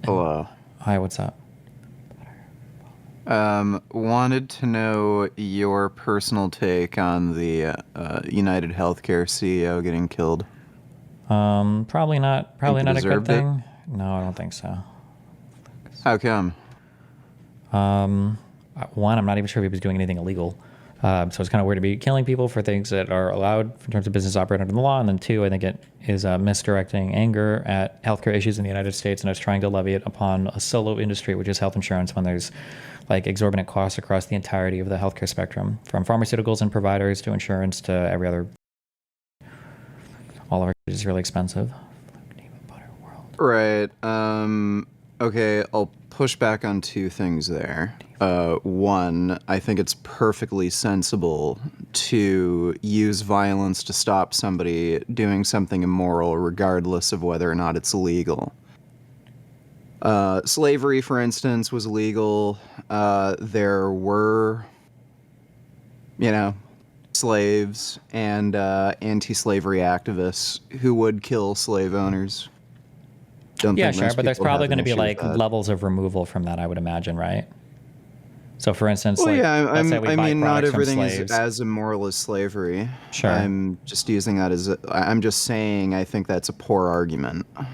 Hello. Hi, what's up? Wanted to know your personal take on the United Healthcare CEO getting killed. Probably not. Think Probably he not a good deserved it? thing. No, I don't think so. How come? One, I'm not even sure if he was doing anything illegal. So it's kind of weird to be killing people for things that are allowed in terms of business operating under the law. And then two, I think it is misdirecting anger at healthcare issues in the United States, and it's trying to levy it upon a solo industry, which is health insurance, when there's like exorbitant costs across the entirety of the healthcare spectrum, from pharmaceuticals and providers to insurance to every other. All of it is really expensive. Right. Okay, I'll push back on two things there. One, I think it's perfectly sensible to use violence to stop somebody doing something immoral, regardless of whether or not it's legal. Slavery, for instance, was illegal. There were, you know, slaves and anti-slavery activists who would kill slave owners. Don't Yeah, think sure, most but there's people have probably an going to be issue with like that. levels of removal from that, I would imagine, right? So, for instance, Well, like yeah, let's say we I buy mean, not products from everything is slaves. as immoral as slavery. Sure. I'm just using that as I'm just saying I think that's a poor argument, in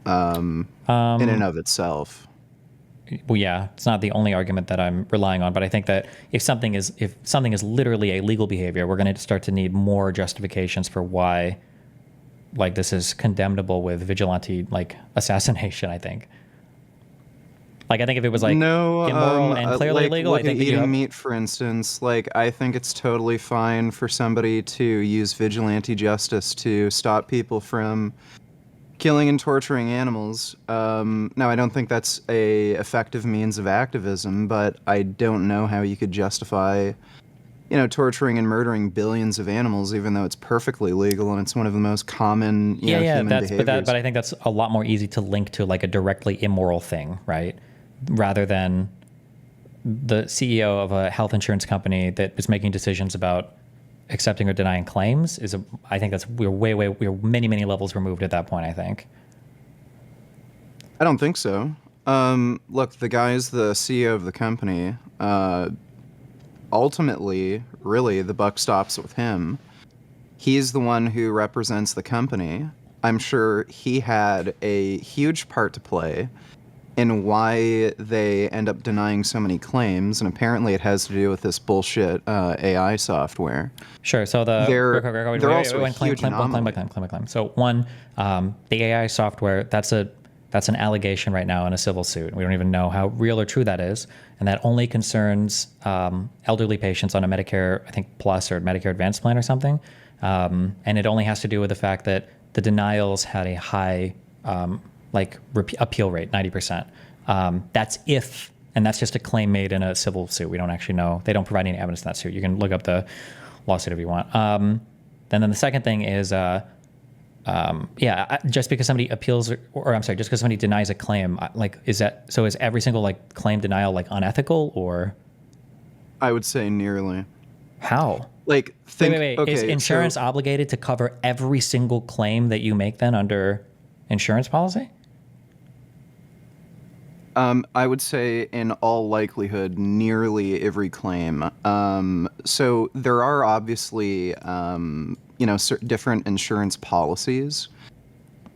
and Um, of itself. well, yeah, it's not the only argument that I'm relying on, but I think that if something is literally a legal behavior, we're going to start to need more justifications for why, like, this is condemnable with vigilante like assassination. I think. Like, I think if it was like No, immoral and clearly like illegal, I look at think that you eating have. meat, for instance. Like, I think it's totally fine for somebody to use vigilante justice to stop people from killing and torturing animals. Now, I don't think that's a effective means of activism, but I don't know how you could justify, torturing and murdering billions of animals, even though it's perfectly legal and it's one of the most common, Yeah, yeah, human that's but behaviors. I think that's a lot more easy to link to like a directly immoral thing, right? Rather than the CEO of a health insurance company that is making decisions about accepting or denying claims is a. I think that's we're many many levels removed at that point. I think. I don't think so. Look, the guy's the CEO of the company. Ultimately, really, the buck stops with him. He's the one who represents the company. I'm sure he had a huge part to play in why they end up denying so many claims, and apparently it has to do with this bullshit AI software. Sure. So the They're wait, they're wait, also wait, a one claim, huge claim, one claim by anomaly. claim, claim by claim. So one, the AI software that's an allegation right now in a civil suit. We don't even know how real or true that is, and that only concerns elderly patients on a Medicare, I think Plus or Medicare Advanced plan or something, and it only has to do with the fact that the denials had a high appeal rate, 90%. That's if, and that's just a claim made in a civil suit. We don't actually know. They don't provide any evidence in that suit. You can look up the lawsuit if you want. Then the second thing is, just because somebody appeals, or I'm sorry, just because somebody denies a claim, like, is that so? Is every single like claim denial like unethical, or I would say nearly. how? Like, think, Wait. Is okay, so insurance obligated to cover every single claim that you make then under insurance policy? I would say in all likelihood, nearly every claim. So there are obviously, different insurance policies.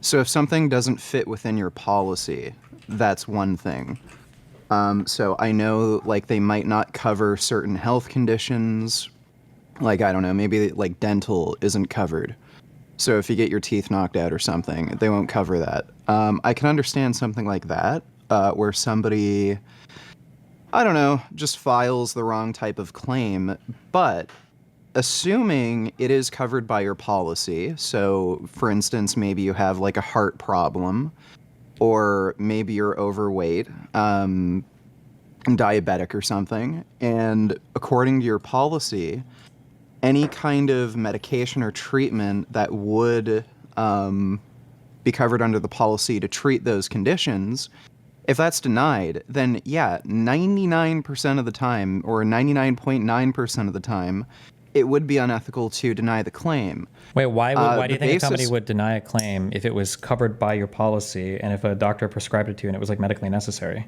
So if something doesn't fit within your policy, that's one thing. So I know, like, they might not cover certain health conditions. Like, I don't know, maybe like dental isn't covered. So if you get your teeth knocked out or something, they won't cover that. I can understand something like that, where somebody, I don't know, just files the wrong type of claim. But assuming it is covered by your policy, so for instance, maybe you have like a heart problem, or maybe you're overweight, diabetic or something, and according to your policy, any kind of medication or treatment that would be covered under the policy to treat those conditions, if that's denied, then yeah, 99% of the time, or 99.9% of the time, it would be unethical to deny the claim. Wait, why do The you think a company basis, would deny a claim if it was covered by your policy and if a doctor prescribed it to you and it was like medically necessary?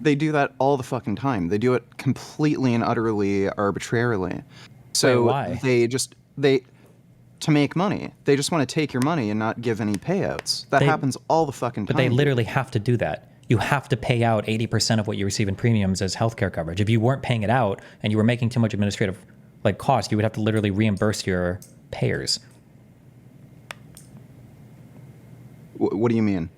they do that all the fucking time. They do it completely and utterly arbitrarily. Wait, So why? they to make money. They just want to take your money and not give any payouts. That They, happens all the fucking but time. they Dude. literally have to do that. You have to pay out 80% of what you receive in premiums as healthcare coverage. If you weren't paying it out and you were making too much administrative like cost, you would have to literally reimburse your payers. What do you mean?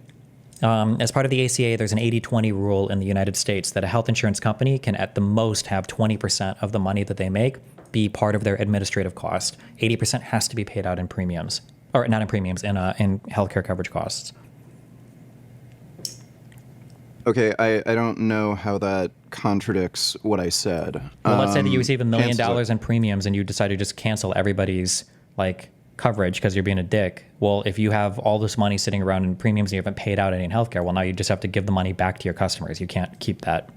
As part of the ACA, there's an 80-20 rule in the United States that a health insurance company can at the most have 20% of the money that they make be part of their administrative cost. 80% has to be paid out in premiums, or not in premiums, in healthcare coverage costs. Okay, I don't know how that contradicts what I said. Well, let's say that you receive $1 million chances in premiums and you decide to just cancel everybody's like coverage because you're being a dick. Well, if you have all this money sitting around in premiums and you haven't paid out any in healthcare, well, now you just have to give the money back to your customers. You can't keep that.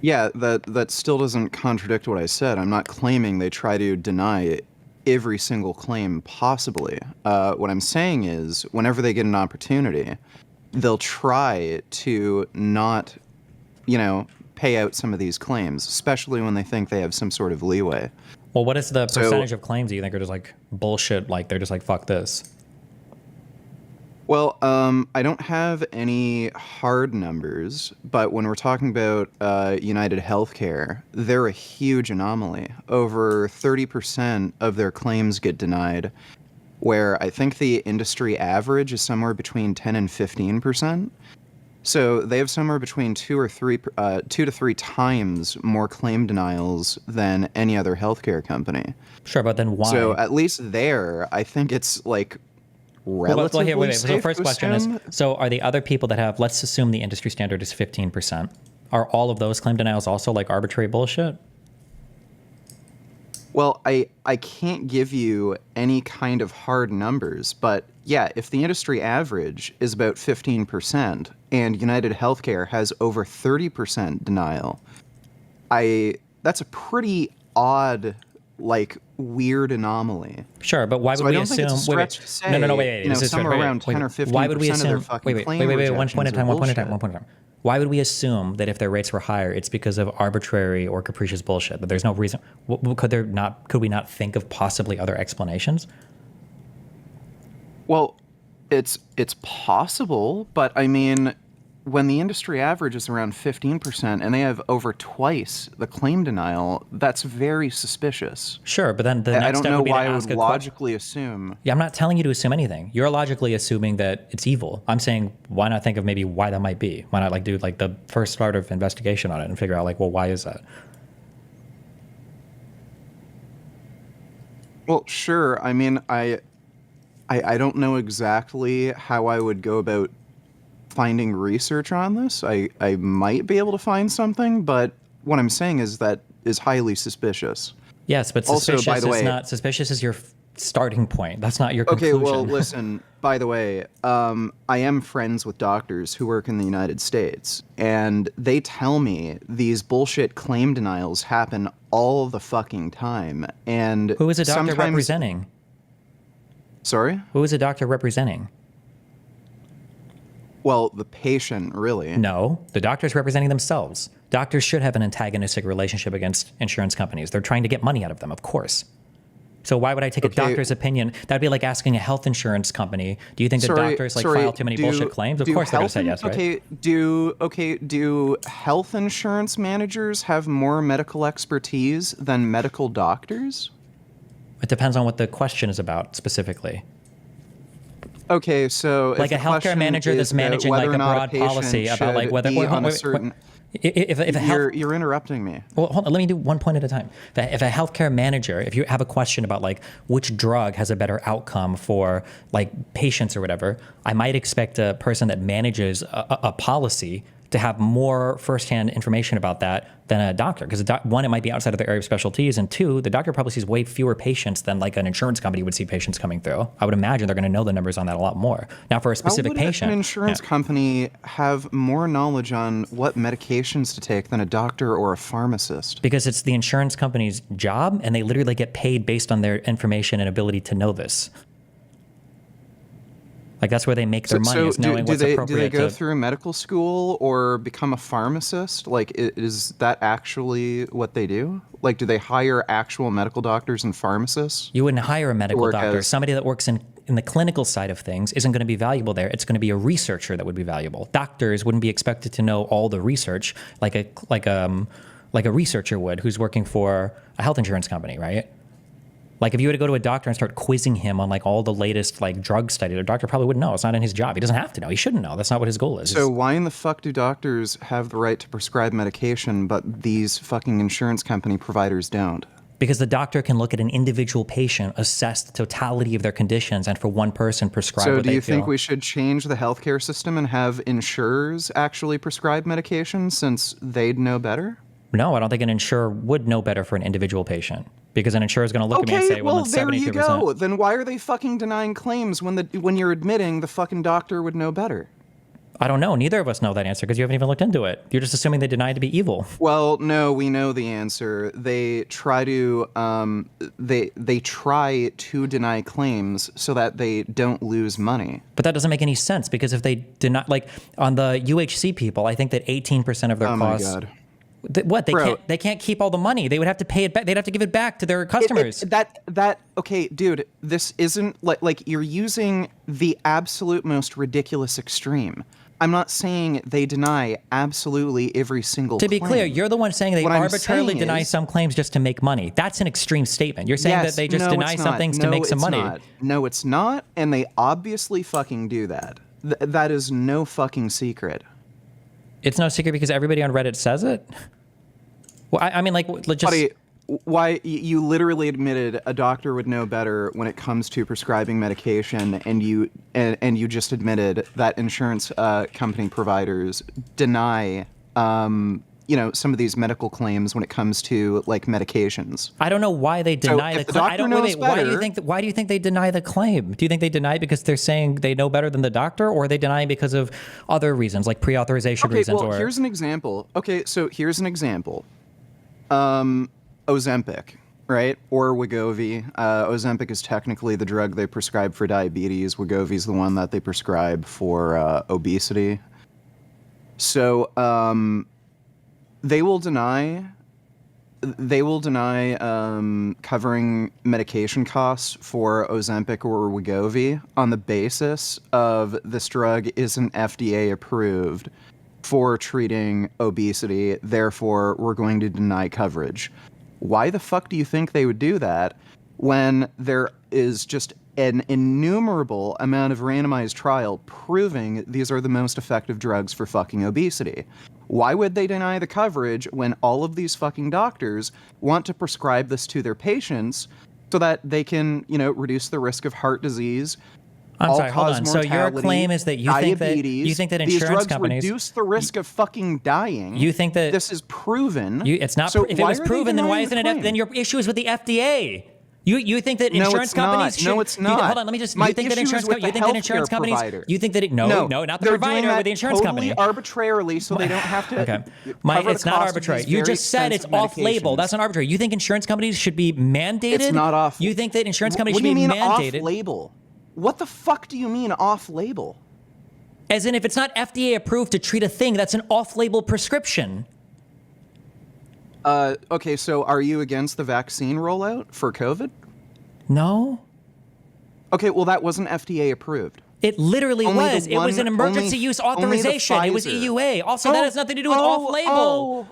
Yeah, that still doesn't contradict what I said. I'm not claiming they try to deny every single claim possibly. What I'm saying is, whenever they get an opportunity, they'll try to not, pay out some of these claims, especially when they think they have some sort of leeway. Well, what is the So- percentage of claims that you think are just like bullshit? Like they're just like, fuck this. Well, I don't have any hard numbers, but when we're talking about United Healthcare, they're a huge anomaly. Over 30% of their claims get denied, where I think the industry average is somewhere between 10 and 15%. So they have somewhere between 2 to 3 times more claim denials than any other healthcare company. Sure, but then why? So at least there, I think it's like relatively here, wait. So the safe first to question is, assume. so are the other people that have, let's assume the industry standard is 15%. Are all of those claim denials also like arbitrary bullshit? Well, I can't give you any kind of hard numbers, but yeah, if the industry average is about 15% and United Healthcare has over 30% denial, that's a pretty odd, like weird anomaly. Sure, but why would So I we don't think assume? it's a stretch to say, wait. This is somewhere wait, around 10 or wait. Why would we 15% of their assume? fucking Wait. claim One point at a rejections time. are One point at a time. bullshit. One point at a time. Why would we assume that if their rates were higher, it's because of arbitrary or capricious bullshit? That there's no reason. Could there not? Could we not think of possibly other explanations? Well, it's possible, but I mean, when the industry average is around 15% and they have over twice the claim denial, that's very suspicious. Sure, but then the I next don't step know would be why to I ask would a question. logically assume. Yeah, I'm not telling you to assume anything. You're logically assuming that it's evil. I'm saying, why not think of maybe why that might be? Why not like do like the first part of investigation on it and figure out like, well, why is that? Well, sure. I mean, I don't know exactly how I would go about finding research on this. I might be able to find something, but what I'm saying is that is highly suspicious. Yes, but Also, suspicious by the is way- not suspicious is your starting point. That's not your Okay, conclusion. well, listen, by the way, I am friends with doctors who work in the United States, and they tell me these bullshit claim denials happen all the fucking time. And Who is a doctor sometimes- representing? Sorry? Who is a doctor representing? Well, the patient, really. No, the doctor's representing themselves. Doctors should have an antagonistic relationship against insurance companies. They're trying to get money out of them, of course. So why would I take a Okay. doctor's opinion? That'd be like asking a health insurance company, do you think that Sorry, doctors like sorry, file too many bullshit claims? Of do course they're going to health say yes, right? do health insurance managers have more medical expertise than medical doctors? It depends on what the question is about specifically. Okay, so Like if a the healthcare question manager is that's about managing like whether a or not broad patient policy about like should whether be on a certain. if a health You're interrupting me. Well, hold on, let me do one point at a time. If a healthcare manager, if you have a question about like which drug has a better outcome for like patients or whatever, I might expect a person that manages a policy to have more firsthand information about that than a doctor. Because one, it might be outside of their area of specialties, and two, the doctor probably sees way fewer patients than like an insurance company would see patients coming through. I would imagine they're going to know the numbers on that a lot more. Now, for a specific patient, an insurance company have more knowledge on what medications to take than a doctor or a pharmacist? Because it's the insurance company's job, and they literally get paid based on their information and ability to know this. Like, that's where they make their money, is knowing what's appropriate. Do they go through medical school or become a pharmacist? Like, is that actually what they do? Like, do they hire actual medical doctors and pharmacists? You wouldn't hire a medical doctor. Somebody that works in the clinical side of things isn't going to be valuable there. It's going to be a researcher that would be valuable. Doctors wouldn't be expected to know all the research like a researcher would who's working for a health insurance company, right? Like, if you were to go to a doctor and start quizzing him on like all the latest like drug study, the doctor probably wouldn't know. It's not in his job. He doesn't have to know. He shouldn't know. That's not what his goal is. So why in the fuck do doctors have the right to prescribe medication, but these fucking insurance company providers don't? Because the doctor can look at an individual patient, assess the totality of their conditions, and for one person prescribe what they feel. So do you think we should change the healthcare system and have insurers actually prescribe medication since they'd know better? No, I don't think an insurer would know better for an individual patient. Because an insurer is going to look at me and say, well, there you go. Then why are they fucking denying claims when you're admitting the fucking doctor would know better? I don't know. Neither of us know that answer because you haven't even looked into it. You're just assuming they deny to be evil. Well, no, we know the answer. They try to they try to deny claims so that they don't lose money. But that doesn't make any sense because if they deny, like on the UHC people, I think that 18% of their costs. Oh my God. They can't keep all the money. They would have to pay it back. They'd have to give it back to their customers. Okay, dude, this isn't like you're using the absolute most ridiculous extreme. I'm not saying they deny absolutely every single claim. To be clear, you're the one saying they arbitrarily deny some claims just to make money. That's an extreme statement. You're saying that they just deny some things to make some money. No, it's not, and they obviously fucking do that. That is no fucking secret. It's no secret because everybody on Reddit says it? Well, I mean, like, just... Buddy, why you literally admitted a doctor would know better when it comes to prescribing medication, and you just admitted that insurance company providers deny some of these medical claims when it comes to like medications. I don't know why they deny the claim. Why do you think they deny the claim? Do you think they deny it because they're saying they know better than the doctor, or are they denying because of other reasons, like pre-authorization reasons? Well, here's an example. Okay, so here's an example. Ozempic, right? Or Wegovy. Ozempic is technically the drug they prescribe for diabetes. Wegovy is the one that they prescribe for obesity. So, they will deny covering medication costs for Ozempic or Wegovy on the basis of this drug isn't FDA approved for treating obesity, therefore we're going to deny coverage. Why the fuck do you think they would do that when there is just an innumerable amount of randomized trial proving these are the most effective drugs for fucking obesity? Why would they deny the coverage when all of these fucking doctors want to prescribe this to their patients so that they can, reduce the risk of heart disease? I'm sorry, hold on. So your claim is that you think that insurance these drugs companies reduce the risk of fucking dying. You think that this is proven? It's not. So if it was proven, then why isn't it? Then your issue is with the FDA. You think that insurance companies? No, it's not. Hold on, let me just. You think that insurance companies? You think that no, not the provider, with the insurance company. Totally arbitrarily, so they don't have to. Okay, it's not arbitrary. You just said it's off-label. That's not arbitrary. You think insurance companies should be mandated? It's not off. You think that insurance companies should be mandated? What do you mean off-label? What the fuck do you mean off-label? As in, if it's not FDA approved to treat a thing, that's an off-label prescription. Okay, so are you against the vaccine rollout for COVID? No. Okay, well, that wasn't FDA approved. It literally was. It was an emergency use authorization. It was EUA. Also, that has nothing to do with off-label.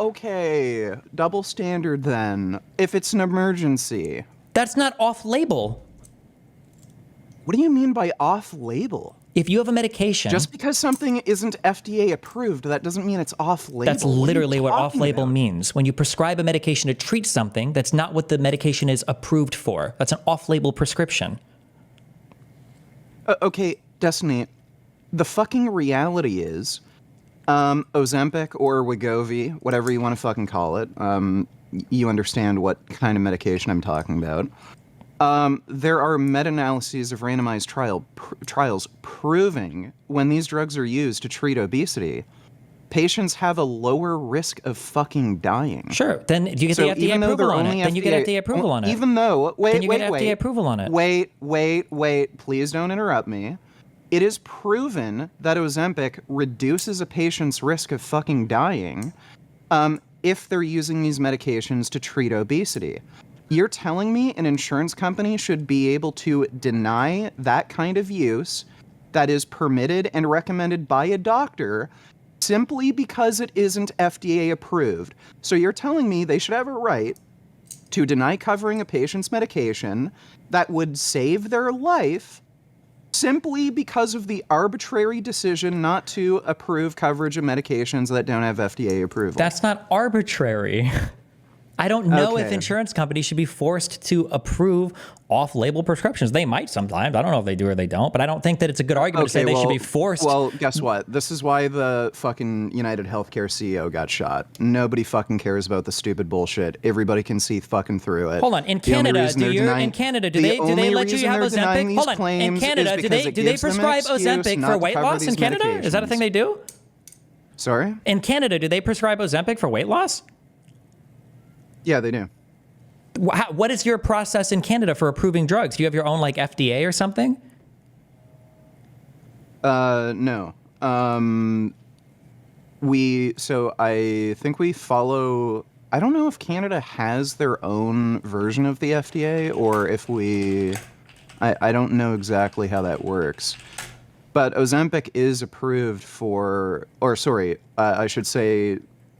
Okay. Double standard then. If it's an emergency. That's not off-label. What do you mean by off-label? If you have a medication... Just because something isn't FDA approved, that doesn't mean it's off-label. That's literally what off-label means. When you prescribe a medication to treat something, that's not what the medication is approved for. That's an off-label prescription. Okay, Destiny, the fucking reality is Ozempic or Wegovy, whatever you want to fucking call it. You understand what kind of medication I'm talking about. There are meta-analyses of randomized trials proving when these drugs are used to treat obesity, patients have a lower risk of fucking dying. Sure. Then you get So the FDA even though approval they're on only it. Then you get FDA approval on it. Even though, Then you wait, get FDA approval on it. wait, please don't interrupt me. It is proven that Ozempic reduces a patient's risk of fucking dying if they're using these medications to treat obesity. You're telling me an insurance company should be able to deny that kind of use that is permitted and recommended by a doctor simply because it isn't FDA approved? So you're telling me they should have a right to deny covering a patient's medication that would save their life simply because of the arbitrary decision not to approve coverage of medications that don't have FDA approval? That's not arbitrary. I don't know if Okay. insurance companies should be forced to approve off-label prescriptions. They might sometimes. I don't know if they do or they don't, but I don't think that it's a good argument to say they should be forced. Well, guess what? This is why the fucking United Healthcare CEO got shot. Nobody fucking cares about the stupid bullshit. Everybody can see fucking through it. Hold on. In Canada, do they let you have Ozempic? Hold on. In Canada, do they prescribe Ozempic for weight loss in Canada? Is that a thing they do? Sorry? In Canada, do they prescribe Ozempic for weight loss? Yeah, they do. What is your process in Canada for approving drugs? Do you have your own like FDA or something? No. I think we follow. I don't know if Canada has their own version of the FDA or if we. I don't know exactly how that works. But Ozempic is approved for, I should say,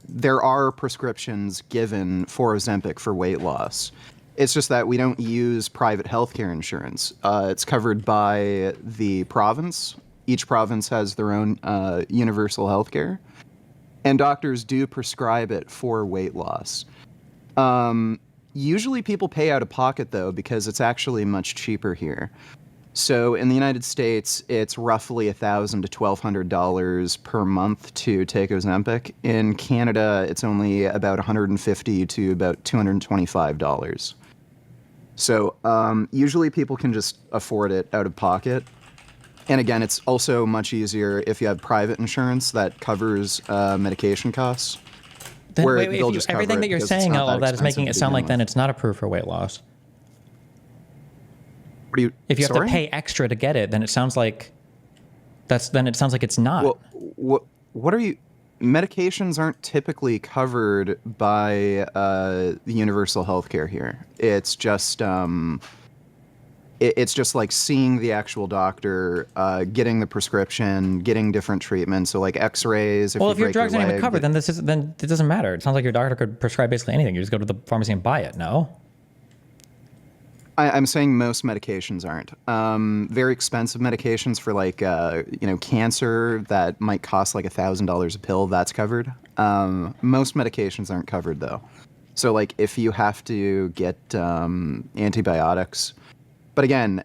there are prescriptions given for Ozempic for weight loss. It's just that we don't use private healthcare insurance. It's covered by the province. Each province has their own universal healthcare, and doctors do prescribe it for weight loss. Usually people pay out of pocket, though, because it's actually much cheaper here. So in the United States, it's roughly $1,000 to $1,200 per month to take Ozempic. In Canada, it's only about $150 to about $225. So usually people can just afford it out of pocket. And again, it's also much easier if you have private insurance that covers medication costs. Then, where wait, they'll just cover everything it that you're because it's saying, not all that of that is making it expensive to sound like begin then with. it's not approved for weight loss. What do you? If you have sorry? to pay extra to get it, then it sounds like it's not. Well, what are you? Medications aren't typically covered by the universal healthcare here. It's just it's just like seeing the actual doctor, getting the prescription, getting different treatments. So like X-rays. Well, if your break drugs aren't even leg, covered, then then it doesn't matter. It sounds like your doctor could prescribe basically anything. You just go to the pharmacy and buy it. No. I'm saying most medications aren't. Very expensive medications for like cancer that might cost like $1,000 a pill. That's covered. Most medications aren't covered though. So like if you have to get antibiotics, but again,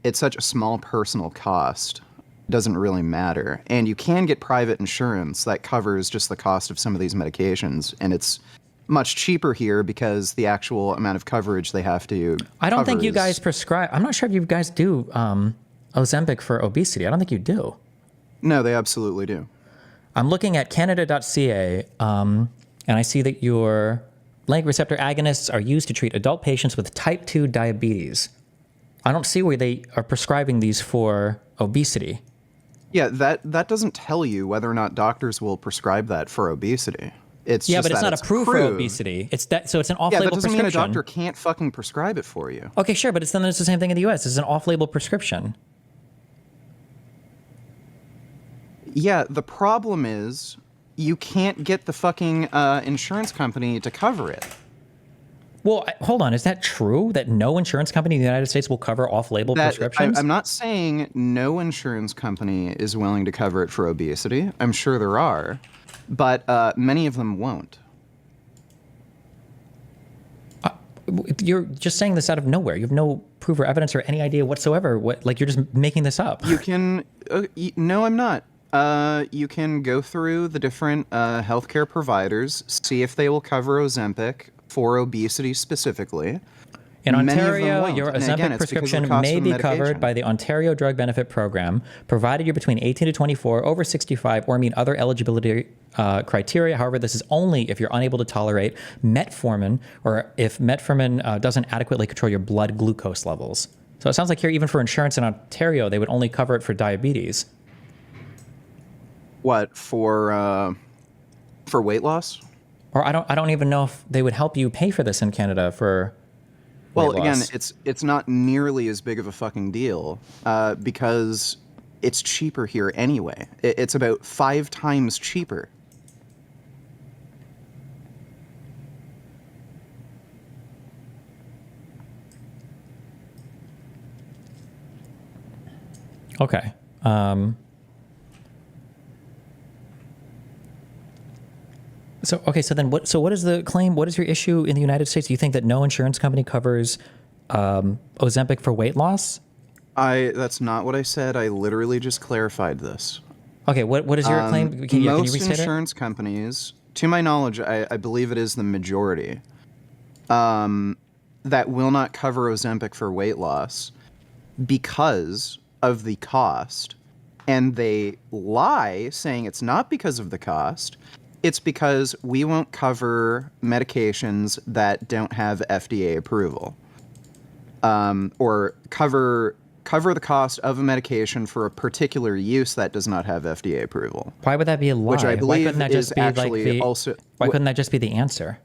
it's such a small personal cost. It doesn't really matter. And you can get private insurance that covers just the cost of some of these medications, and it's much cheaper here because the actual amount of coverage they have to I don't think you is- guys prescribe. I'm not sure if you guys do Ozempic for obesity. I don't think you do. No, they absolutely do. I'm looking at Canada.ca, and I see that your LANC receptor agonists are used to treat adult patients with type 2 diabetes. I don't see where they are prescribing these for obesity. Yeah, that doesn't tell you whether or not doctors will prescribe that for obesity. It's Yeah, just but it's that not approved for obesity. So it's an Yeah, off-label that doesn't prescription. mean a doctor can't fucking prescribe it for you. Okay, sure, but it's the same thing in the U.S. It's an off-label prescription. Yeah, the problem is you can't get the fucking insurance company to cover it. Well, hold on. Is that true that no insurance company in the United States will cover off-label prescriptions? I'm not saying no insurance company is willing to cover it for obesity. I'm sure there are, but many of them won't. You're just saying this out of nowhere. You have no proof or evidence or any idea whatsoever. You're just making this up. You can. No, I'm not. You can go through the different healthcare providers, see if they will cover Ozempic for obesity specifically. In Many of them Ontario, won't. your And again, Ozempic it's because of the prescription cost may of the be covered medication. by the Ontario Drug Benefit Program, provided you're between 18 to 24, over 65, or meet other eligibility criteria. However, this is only if you're unable to tolerate metformin or if metformin doesn't adequately control your blood glucose levels. So it sounds like here, even for insurance in Ontario, they would only cover it for diabetes. What, for weight loss? Or I don't even know if they would help you pay for this in Canada for weight Well, again, loss. it's not nearly as big of a fucking deal because it's cheaper here anyway. It's about 5 times cheaper. Okay. So then what? So what is the claim? What is your issue in the United States? Do you think that no insurance company covers Ozempic for weight loss? That's not what I said. I literally just clarified this. Okay. What is your claim? Can you Most restate it? insurance companies, to my knowledge, I believe it is the majority, that will not cover Ozempic for weight loss because of the cost. And they lie saying it's not because of the cost. It's because we won't cover medications that don't have FDA approval, or cover the cost of a medication for a particular use that does not have FDA approval. Why would that be a lie? Which I Why believe couldn't that is just be like actually the? also. Why couldn't that just be the answer?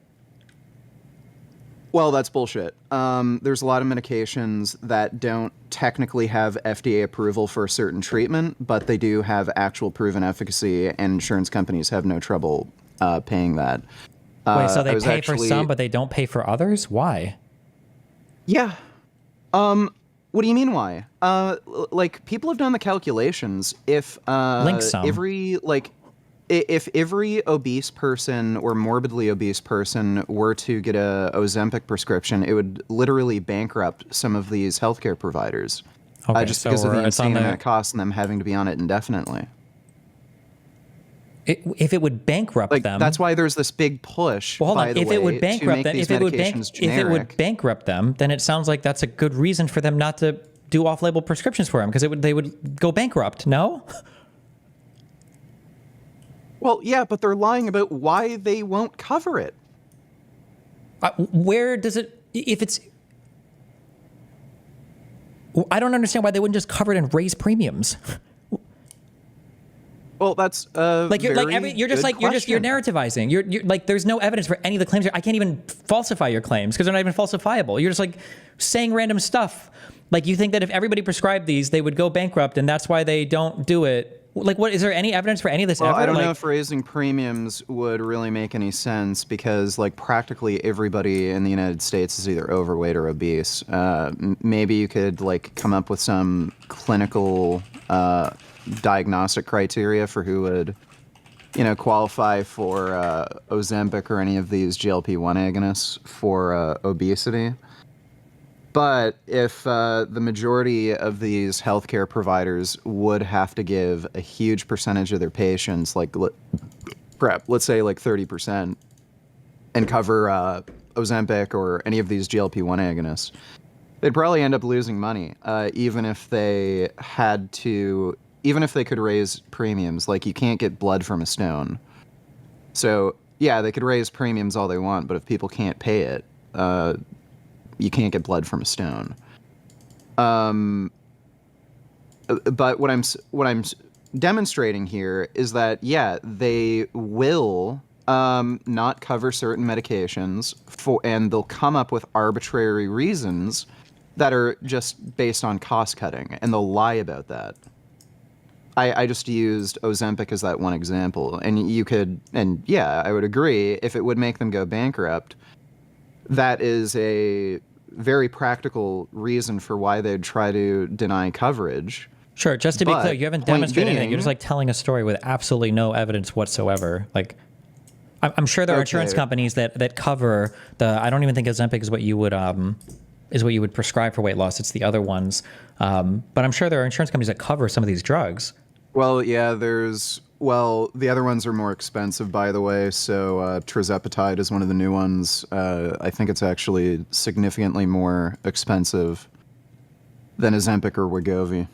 Well, that's bullshit. There's a lot of medications that don't technically have FDA approval for a certain treatment, but they do have actual proven efficacy, and insurance companies have no trouble paying that. Wait, so I they was pay for actually- some, but they don't pay for others? Why? Yeah. What do you mean why? Like people have done the calculations. If Link some. if every obese person or morbidly obese person were to get a Ozempic prescription, it would literally bankrupt some of these healthcare providers. Okay, Just so because of the it's on insane the- amount of cost and them having to be on it indefinitely. If it would bankrupt Like them, that's why there's this big push. well, hold by on. the If it way, would bankrupt to make them, these if it medications would bankrupt them, then it sounds like that's a good reason for them not to do off-label prescriptions for them because they would go bankrupt. No. Well, yeah, but they're lying about why they won't cover it. Where does it? If it's, I don't understand why they wouldn't just cover it and raise premiums. Well, that's Like you're very you're just good like you're question. narrativizing. You're like there's no evidence for any of the claims. I can't even falsify your claims because they're not even falsifiable. You're just like saying random stuff. Like you think that if everybody prescribed these, they would go bankrupt, and that's why they don't do it. Like, what is there any evidence for any of this Well, ever? I don't like, know if raising premiums would really make any sense because, like, practically everybody in the United States is either overweight or obese. Maybe you could, like, come up with some clinical diagnostic criteria for who would, qualify for Ozempic or any of these GLP-1 agonists for obesity. But if the majority of these healthcare providers would have to give a huge percentage of their patients, like, let's say like 30%, and cover Ozempic or any of these GLP-1 agonists, they'd probably end up losing money, even if they could raise premiums. Like, you can't get blood from a stone. So, yeah, they could raise premiums all they want, but if people can't pay it, you can't get blood from a stone. But what I'm demonstrating here is that, yeah, they will not cover certain medications and they'll come up with arbitrary reasons that are just based on cost cutting, and they'll lie about that. I just used Ozempic as that one example, and yeah, I would agree, if it would make them go bankrupt, that is a very practical reason for why they'd try to deny coverage. sure. Just to be But clear, you haven't point demonstrated anything. being- You're just like telling a story with absolutely no evidence whatsoever. Like, I'm sure there are insurance Okay. companies that cover the. I don't even think Ozempic is what you would prescribe for weight loss. It's the other ones. But I'm sure there are insurance companies that cover some of these drugs. Well, yeah, well, the other ones are more expensive, by the way. So tirzepatide is one of the new ones. I think it's actually significantly more expensive than Ozempic or Wegovy.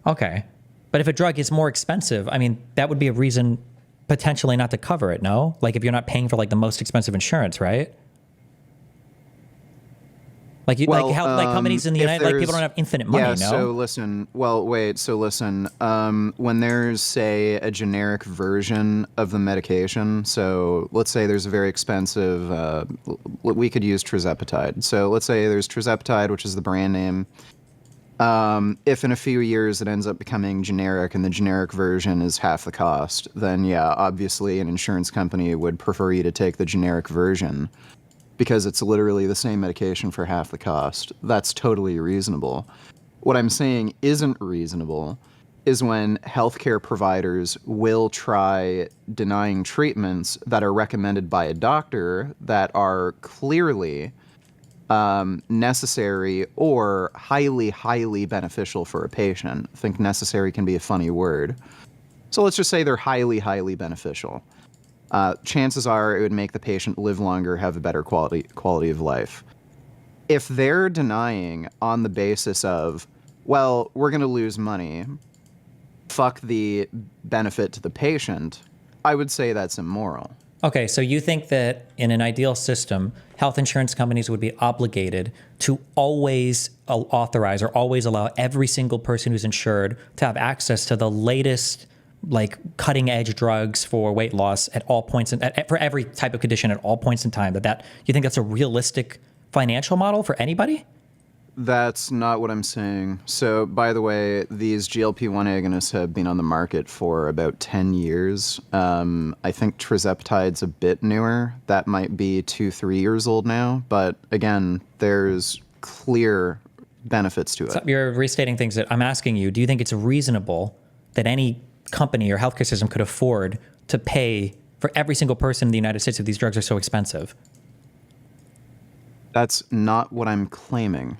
Okay. But if a drug is more expensive, I mean, that would be a reason potentially not to cover it, no? Like if you're not paying for like the most expensive insurance, right? Like you, Well, like companies in the if United, like people don't there's, have infinite yeah, money, so no? listen, well, wait, so listen, when there's, say, a generic version of the medication, so let's say there's a very expensive, we could use tirzepatide. So let's say there's tirzepatide, which is the brand name. If in a few years it ends up becoming generic and the generic version is half the cost, then yeah, obviously an insurance company would prefer you to take the generic version because it's literally the same medication for half the cost. That's totally reasonable. What I'm saying isn't reasonable is when healthcare providers will try denying treatments that are recommended by a doctor that are clearly necessary or highly, highly beneficial for a patient. I think necessary can be a funny word. So let's just say they're highly, highly beneficial. Chances are it would make the patient live longer, have a better quality of life. If they're denying on the basis of, well, we're going to lose money, fuck the benefit to the patient, I would say that's immoral. Okay, so you think that in an ideal system, health insurance companies would be obligated to always authorize or always allow every single person who's insured to have access to the latest, like cutting edge drugs for weight loss at all points for every type of condition at all points in time. That you think that's a realistic financial model for anybody? That's not what I'm saying. So, by the way, these GLP-1 agonists have been on the market for about 10 years. I think tirzepatide's a bit newer. That might be 2, 3 years old now. But again, there's clear benefits to So it. you're restating things that I'm asking you. Do you think it's reasonable that any company or healthcare system could afford to pay for every single person in the United States if these drugs are so expensive? That's not what I'm claiming.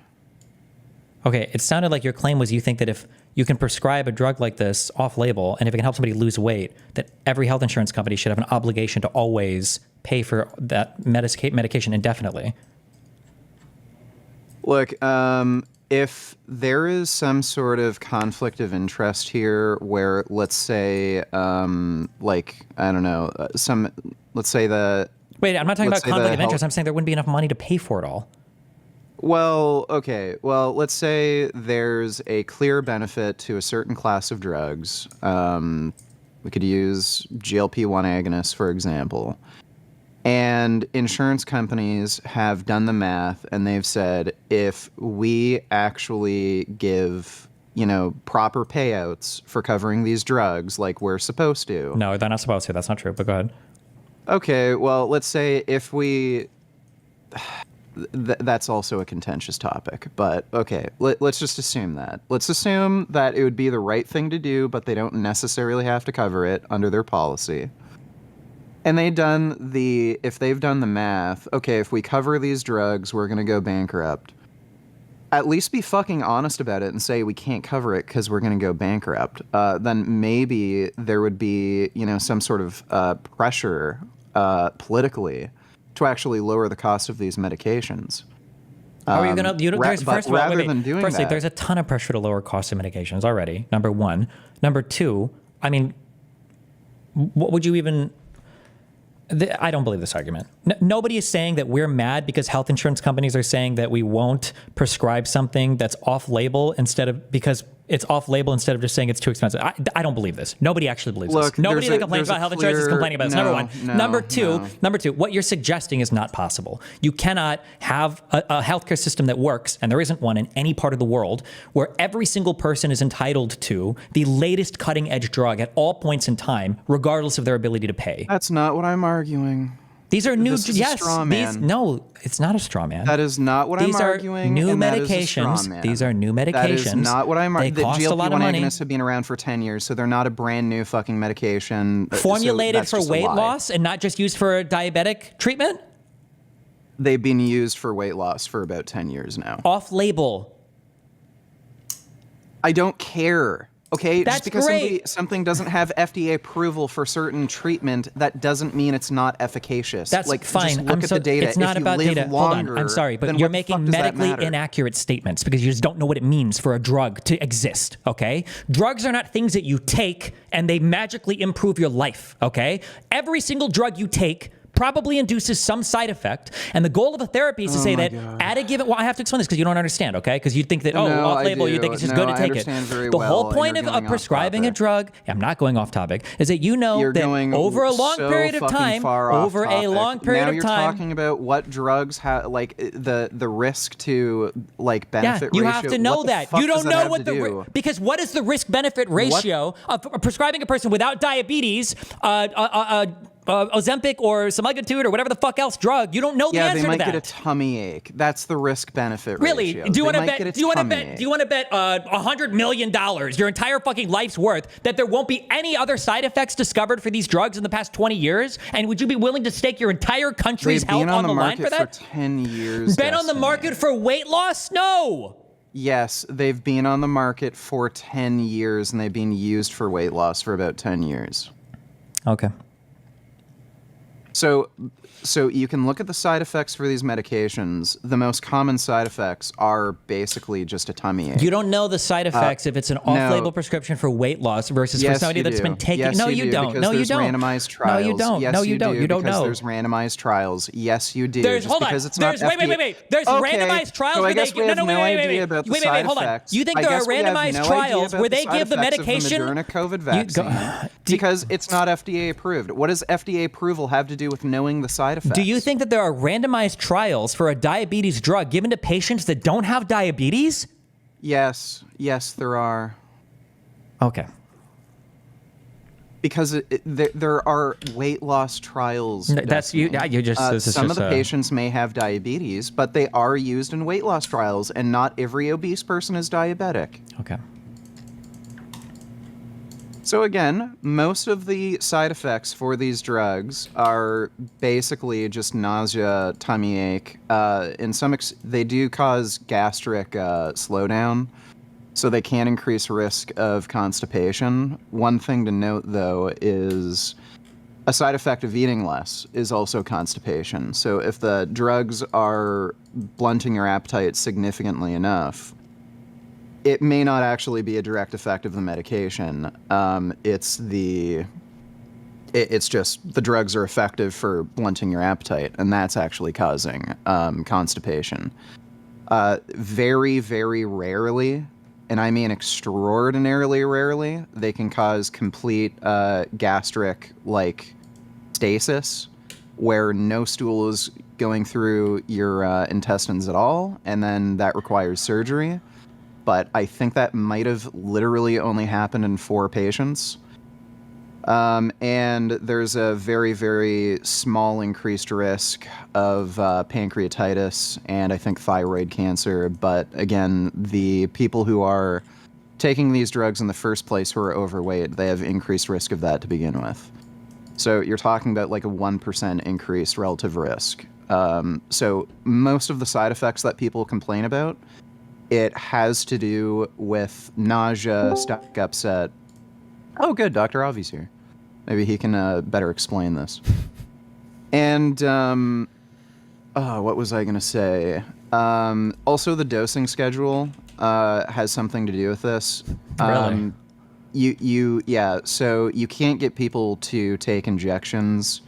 Okay, it sounded like your claim was you think that if you can prescribe a drug like this off-label, and if it can help somebody lose weight, that every health insurance company should have an obligation to always pay for that medication indefinitely. Look, if there is some sort of conflict of interest here where, let's say, like, I don't know, let's say Wait, I'm not talking let's about say conflict the of interest. health, I'm saying there wouldn't be enough money to pay for it all. well, okay, well, let's say there's a clear benefit to a certain class of drugs. We could use GLP-1 agonists, for example. And insurance companies have done the math and they've said if we actually give, proper payouts for covering these drugs like we're supposed to. No, they're not supposed to. That's not true, but go ahead. Okay, well, let's say if we. That's also a contentious topic, but okay, let's just assume that. Let's assume that it would be the right thing to do, but they don't necessarily have to cover it under their policy. And if they've done the math, okay, if we cover these drugs, we're going to go bankrupt. At least be fucking honest about it and say we can't cover it because we're going to go bankrupt. Then maybe there would be, some sort of pressure politically to actually lower the cost of these medications. How are you going to, first of all, rather wait, than doing firstly, that, there's a ton of pressure to lower costs of medications already, number one. Number two, I mean, what would you even... I don't believe this argument. Nobody is saying that we're mad because health insurance companies are saying that we won't prescribe something that's off-label because it's off-label instead of just saying it's too expensive. I don't believe this. Nobody actually believes this. Nobody that complains about health insurance is complaining about this. Number one. Number two, what you're suggesting is not possible. You cannot have a healthcare system that works, and there isn't one in any part of the world, where every single person is entitled to the latest cutting-edge drug at all points in time, regardless of their ability to pay. That's not what I'm arguing. These are new. This is yes. a straw man. No, it's not a straw man. That is not what I'm arguing. These are new and that is a straw medications. man. These are new medications. That is not what I'm arguing. They The cost a lot of GLP-1 money. agonists have been around for 10 years, so they're not a brand new fucking medication. Formulated so for weight loss and not just used for diabetic treatment? They've been used for weight loss for about 10 years now. Off-label. I don't care. Okay, just That's because great. something doesn't have FDA approval for certain treatment, that doesn't mean it's not efficacious. That's Like, fine. just look at the data. It's not If you about live data. Hold on. I'm longer, sorry, but then you're what the fuck making does that medically matter? inaccurate statements because you just don't know what it means for a drug to exist, okay? Drugs are not things that you take and they magically improve your life, okay? Every single drug you take probably induces some side effect. And the goal of a therapy is to say my that God. at a given, well, I have to explain this because you don't understand, okay? Because you think that, No, off I label, you do. think it's just No, good to I take understand it. very The whole well, and point you're of going off prescribing a topic. drug, I'm not going off topic, is that you know You're that going over a long so period of fucking time, far off over a topic. long period Now of you're time, talking about what drugs have, like the risk to like yeah, benefit you ratio. have to What know the that. fuck You does don't that know have what to the do? because what is the risk benefit What? ratio of prescribing a person without diabetes, Ozempic or semaglutide or whatever the fuck else drug? You don't know the Yeah, they answer to might get a that. tummy ache. That's the risk benefit Really? ratio. Do you They want to might bet? get a Do you want to tummy bet? ache. Do you want to bet $100 million, your entire fucking life's worth, that there won't be any other side effects discovered for these drugs in the past 20 years? And would you be willing to stake your entire country's They've health been on on the the line for market for that? 10 years. Bet on the Destiny. market for weight loss? No. Yes, they've been on the market for 10 years, and they've been used for weight loss for about 10 years. Okay. So, so you can look at the side effects for these medications. The most common side effects are basically just a tummy ache. You don't know the side effects if it's an off-label prescription for weight loss versus for Yes, somebody you that's do. been taking. Yes, No, you you do, don't. because No, you there's don't. randomized No, trials. you don't. Yes, No, you don't. You don't because know. there's randomized trials. Yes, you do. There's Just hold on. because it's not There's wait, wait, FDA wait, wait. There's Okay, randomized trials so I where guess they we have no, no wait, idea wait, about the wait, side hold on. effects. You think I there are guess we have randomized no idea trials about where the they side give the effects of medication? Moderna COVID vaccine because it's not FDA approved. What does FDA approval have to do with knowing the side effects? Do you think that there are randomized trials for a diabetes drug given to patients that don't have diabetes? Yes, there are. Okay. Because there are weight loss trials. That's you. Destiny. You just this is some just of the patients may have diabetes, but they are used in weight loss trials, and not every obese person is diabetic. Okay. So again, most of the side effects for these drugs are basically just nausea, tummy ache. In some, they do cause gastric slowdown, so they can increase risk of constipation. One thing to note, though, is a side effect of eating less is also constipation. So if the drugs are blunting your appetite significantly enough, it may not actually be a direct effect of the medication. It's just the drugs are effective for blunting your appetite, and that's actually causing constipation. Very, very rarely, and I mean extraordinarily rarely, they can cause complete gastric stasis, where no stool is going through your intestines at all, and then that requires surgery. But I think that might have literally only happened in 4 patients. And there's a very, very small increased risk of pancreatitis and I think thyroid cancer. But again, the people who are taking these drugs in the first place who are overweight, they have increased risk of that to begin with. So you're talking about like a 1% increased relative risk. So most of the side effects that people complain about, it has to do with nausea, stomach upset. Oh, good, Dr. Avi's here. Maybe he can better explain this. And, what was I going to say? Also, the dosing schedule has something to do with this. Really? Yeah, so you can't get people to take injections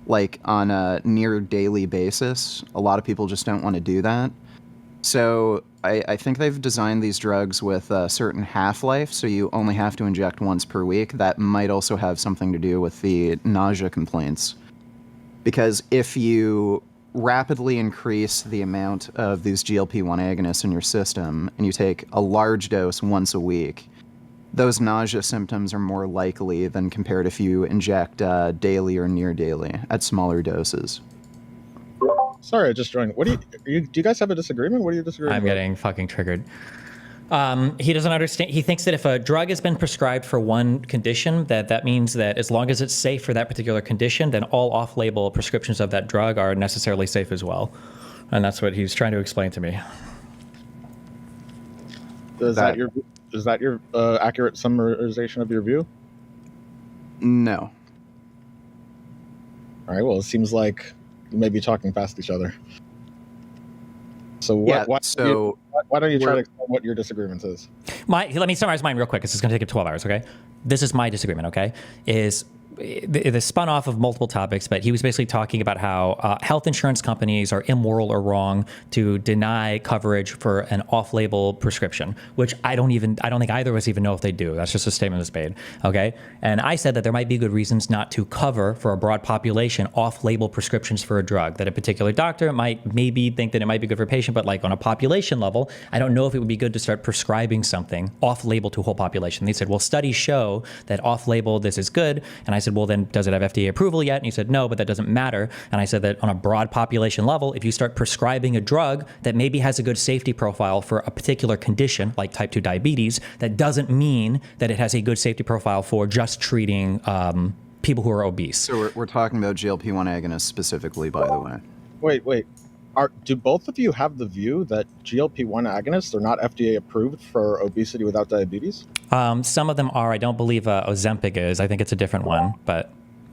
like on a near daily basis. A lot of people just don't want to do that. So I think they've designed these drugs with a certain half-life, so you only have to inject once per week. That might also have something to do with the nausea complaints. Because if you rapidly increase the amount of these GLP-1 agonists in your system, and you take a large dose once a week, those nausea symptoms are more likely than compared if you inject daily or near daily at smaller doses. Sorry, I just joined. What do you guys have a disagreement? What do you disagree about? I'm getting fucking triggered. He doesn't understand. He thinks that if a drug has been prescribed for one condition, that means that as long as it's safe for that particular condition, then all off-label prescriptions of that drug are necessarily safe as well. And that's what he's trying to explain to me. Is that your Is that your accurate summarization of your view? No. All right. Well, it seems like you may be talking past each other. So Yeah, why don't you try to explain what your disagreement is? Let me summarize mine real quick, because it's going to take 12 hours, okay? This is my disagreement, okay? This spun off of multiple topics, but he was basically talking about how health insurance companies are immoral or wrong to deny coverage for an off-label prescription, which I don't think either of us even know if they do. That's just a statement that's made, okay? And I said that there might be good reasons not to cover for a broad population off-label prescriptions for a drug, that a particular doctor might maybe think that it might be good for a patient, but like on a population level, I don't know if it would be good to start prescribing something off-label to a whole population. They said, well, studies show that off-label this is good, and I said, well, then does it have FDA approval yet? And he said, no, but that doesn't matter. And I said that on a broad population level, if you start prescribing a drug that maybe has a good safety profile for a particular condition, like type 2 diabetes, that doesn't mean that it has a good safety profile for just treating people who are obese. So we're talking about GLP-1 agonists specifically, by the way. Wait. Do both of you have the view that GLP-1 agonists are not FDA approved for obesity without diabetes? Some of them are. I don't believe Ozempic is. I think it's a different one, but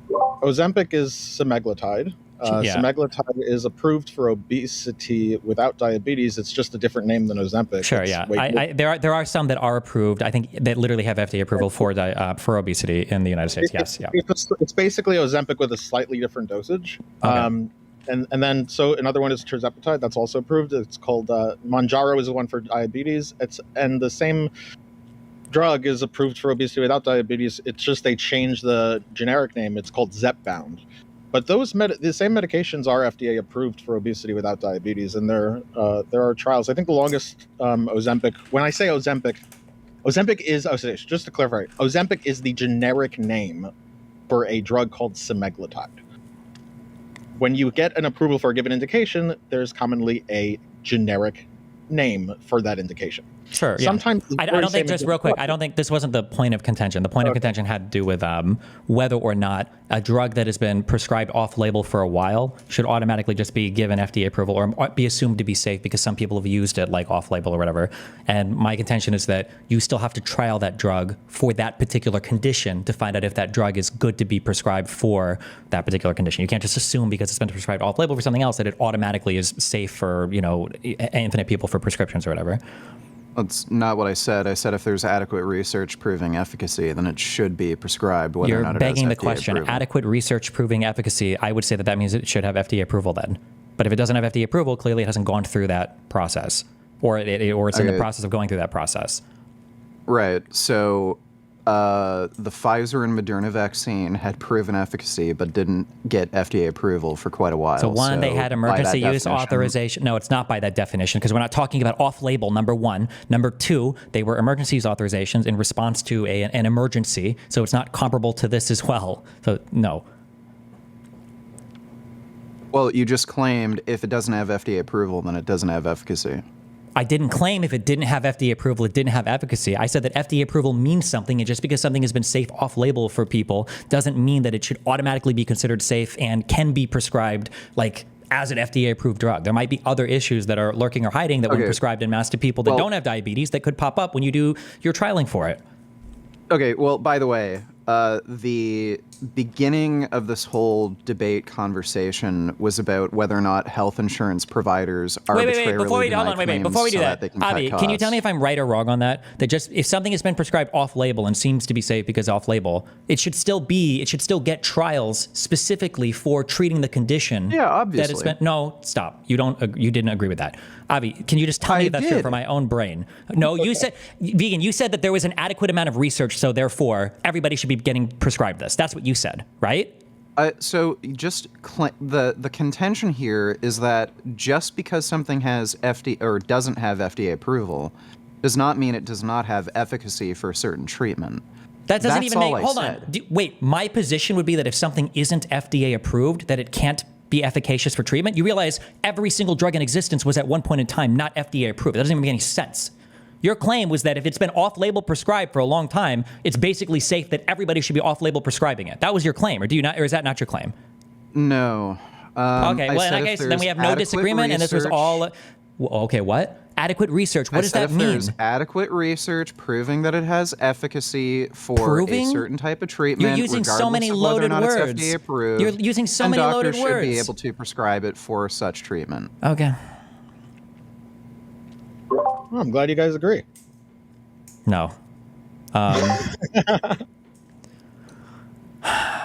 Ozempic is semaglutide. Semaglutide is approved for obesity without diabetes. It's just a different name than Ozempic. Sure, yeah. There are some that are approved, I think, that literally have FDA approval for obesity in the United States. Yes, yeah. It's basically Ozempic with a slightly different dosage. Okay. And then, so another one is tirzepatide. That's also approved. It's called Mounjaro is the one for diabetes. And the same drug is approved for obesity without diabetes. It's just they changed the generic name. It's called Zepbound. But the same medications are FDA approved for obesity without diabetes, and there are trials. I think the longest Ozempic. When I say Ozempic is just to clarify, Ozempic is the generic name for a drug called semaglutide. When you get an approval for a given indication, there's commonly a generic name for that indication. Sure. Yeah. Sometimes I don't think, just real quick, I don't think this wasn't the point of contention. The point of contention had to do with whether or not a drug that has been prescribed off-label for a while should automatically just be given FDA approval or be assumed to be safe because some people have used it like off-label or whatever. And my contention is that you still have to trial that drug for that particular condition to find out if that drug is good to be prescribed for that particular condition. You can't just assume because it's been prescribed off-label for something else that it automatically is safe for, infinite people for prescriptions or whatever. That's not what I said. I said if there's adequate research proving efficacy, then it should be prescribed, whether You're or not it has begging the FDA question. approval. Adequate research proving efficacy, I would say that means it should have FDA approval then. But if it doesn't have FDA approval, clearly it hasn't gone through that process. Or it's in the process of going through that process. Right. So the Pfizer and Moderna vaccine had proven efficacy, but didn't get FDA approval for quite a while. So one, they had emergency use definition, authorization. No, it's not by that definition because we're not talking about off-label, number one. Number two, they were emergency use authorizations in response to an emergency. So it's not comparable to this as well. So no. Well, you just claimed if it doesn't have FDA approval, then it doesn't have efficacy. I didn't claim if it didn't have FDA approval, it didn't have efficacy. I said that FDA approval means something, and just because something has been safe off-label for people doesn't mean that it should automatically be considered safe and can be prescribed as an FDA-approved drug. There might be other issues that are lurking or hiding that when prescribed en masse to people that don't have diabetes that could pop up when you do your trialing for it. Okay, well, by the way, the beginning of this whole debate conversation was about whether or not health insurance providers arbitrarily Before we do that, Avi, can you tell me if I'm right or wrong on that? That just if something has been prescribed off-label and seems to be safe because off-label, it should still get trials specifically for treating the condition. Yeah, obviously. That it's been, no, stop. You didn't agree with that. Avi, can you just tell me if that's true for my own brain? No, you said, Vegan, you said that there was an adequate amount of research, so therefore everybody should be getting prescribed this. That's what you said, right? So just the contention here is that just because something has FDA or doesn't have FDA approval does not mean it does not have efficacy for a certain treatment. That doesn't That's even make. all I Hold said. on. Wait, my position would be that if something isn't FDA approved, that it can't be efficacious for treatment. You realize every single drug in existence was at one point in time not FDA approved. That doesn't even make any sense. Your claim was that if it's been off-label prescribed for a long time, it's basically safe that everybody should be off-label prescribing it. That was your claim, or is that not your claim? No. Okay, well, in that case, then we have no disagreement, and this was all... Okay, what? Adequate research. What does that if mean? there's adequate research proving that it has efficacy for Proving? a certain type of treatment, You're using so many regardless of whether or loaded not it's words. FDA approved, You're using so and many doctors loaded should be words. able to prescribe it for such treatment. Okay. Well, I'm glad you guys agree. No.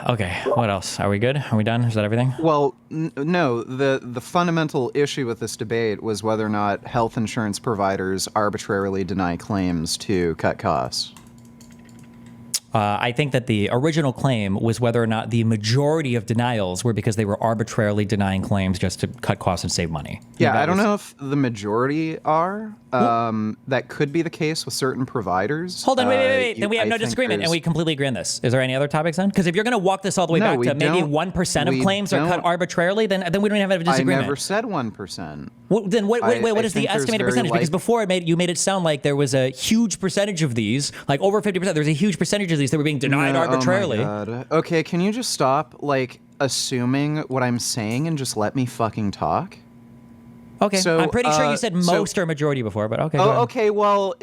Okay, what else? Are we good? Are we done? Is that everything? Well, no. The fundamental issue with this debate was whether or not health insurance providers arbitrarily deny claims to cut costs. I think that the original claim was whether or not the majority of denials were because they were arbitrarily denying claims just to cut costs and save money. Yeah, I don't know if the majority are. That could be the case with certain providers. Hold on, wait. Then we have I no think disagreement, and there's- we completely agree on this. Is there any other topics then? Because if you're going to walk this all the way No, back we to maybe don't- 1% of we claims are cut don't- arbitrarily, then we don't even have a I disagreement. never said 1%. Then what I is the think there's estimated very percentage? Because before you made it sound like there was a huge percentage of these, like over 50%. There's a huge percentage of these that were being denied arbitrarily. Oh my God. Okay, can you just stop assuming what I'm saying and just let me fucking talk? Okay, So, I'm pretty sure you said so- most or majority before, but okay. go ahead. Oh, okay. Well,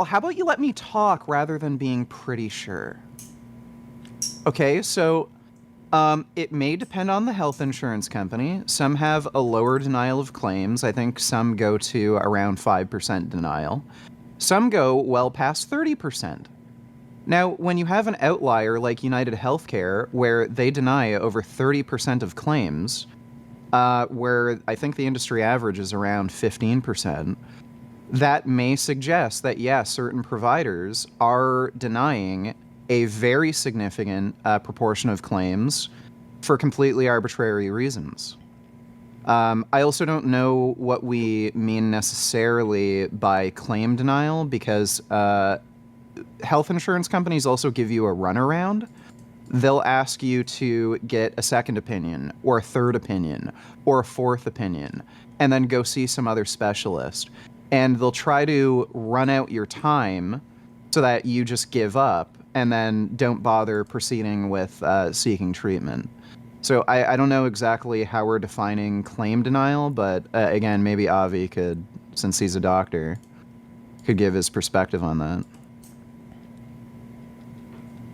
how about you let me talk rather than being pretty sure? Okay, so it may depend on the health insurance company. Some have a lower denial of claims. I think some go to around 5% denial. Some go well past 30%. Now, when you have an outlier like United Healthcare, where they deny over 30% of claims, where I think the industry average is around 15%, that may suggest that, yes, certain providers are denying a very significant proportion of claims for completely arbitrary reasons. I also don't know what we mean necessarily by claim denial, because health insurance companies also give you a runaround. They'll ask you to get a second opinion, or a third opinion, or a fourth opinion, and then go see some other specialist. And they'll try to run out your time so that you just give up and then don't bother proceeding with seeking treatment. So I don't know exactly how we're defining claim denial, but again, maybe Avi could, since he's a doctor, could give his perspective on that.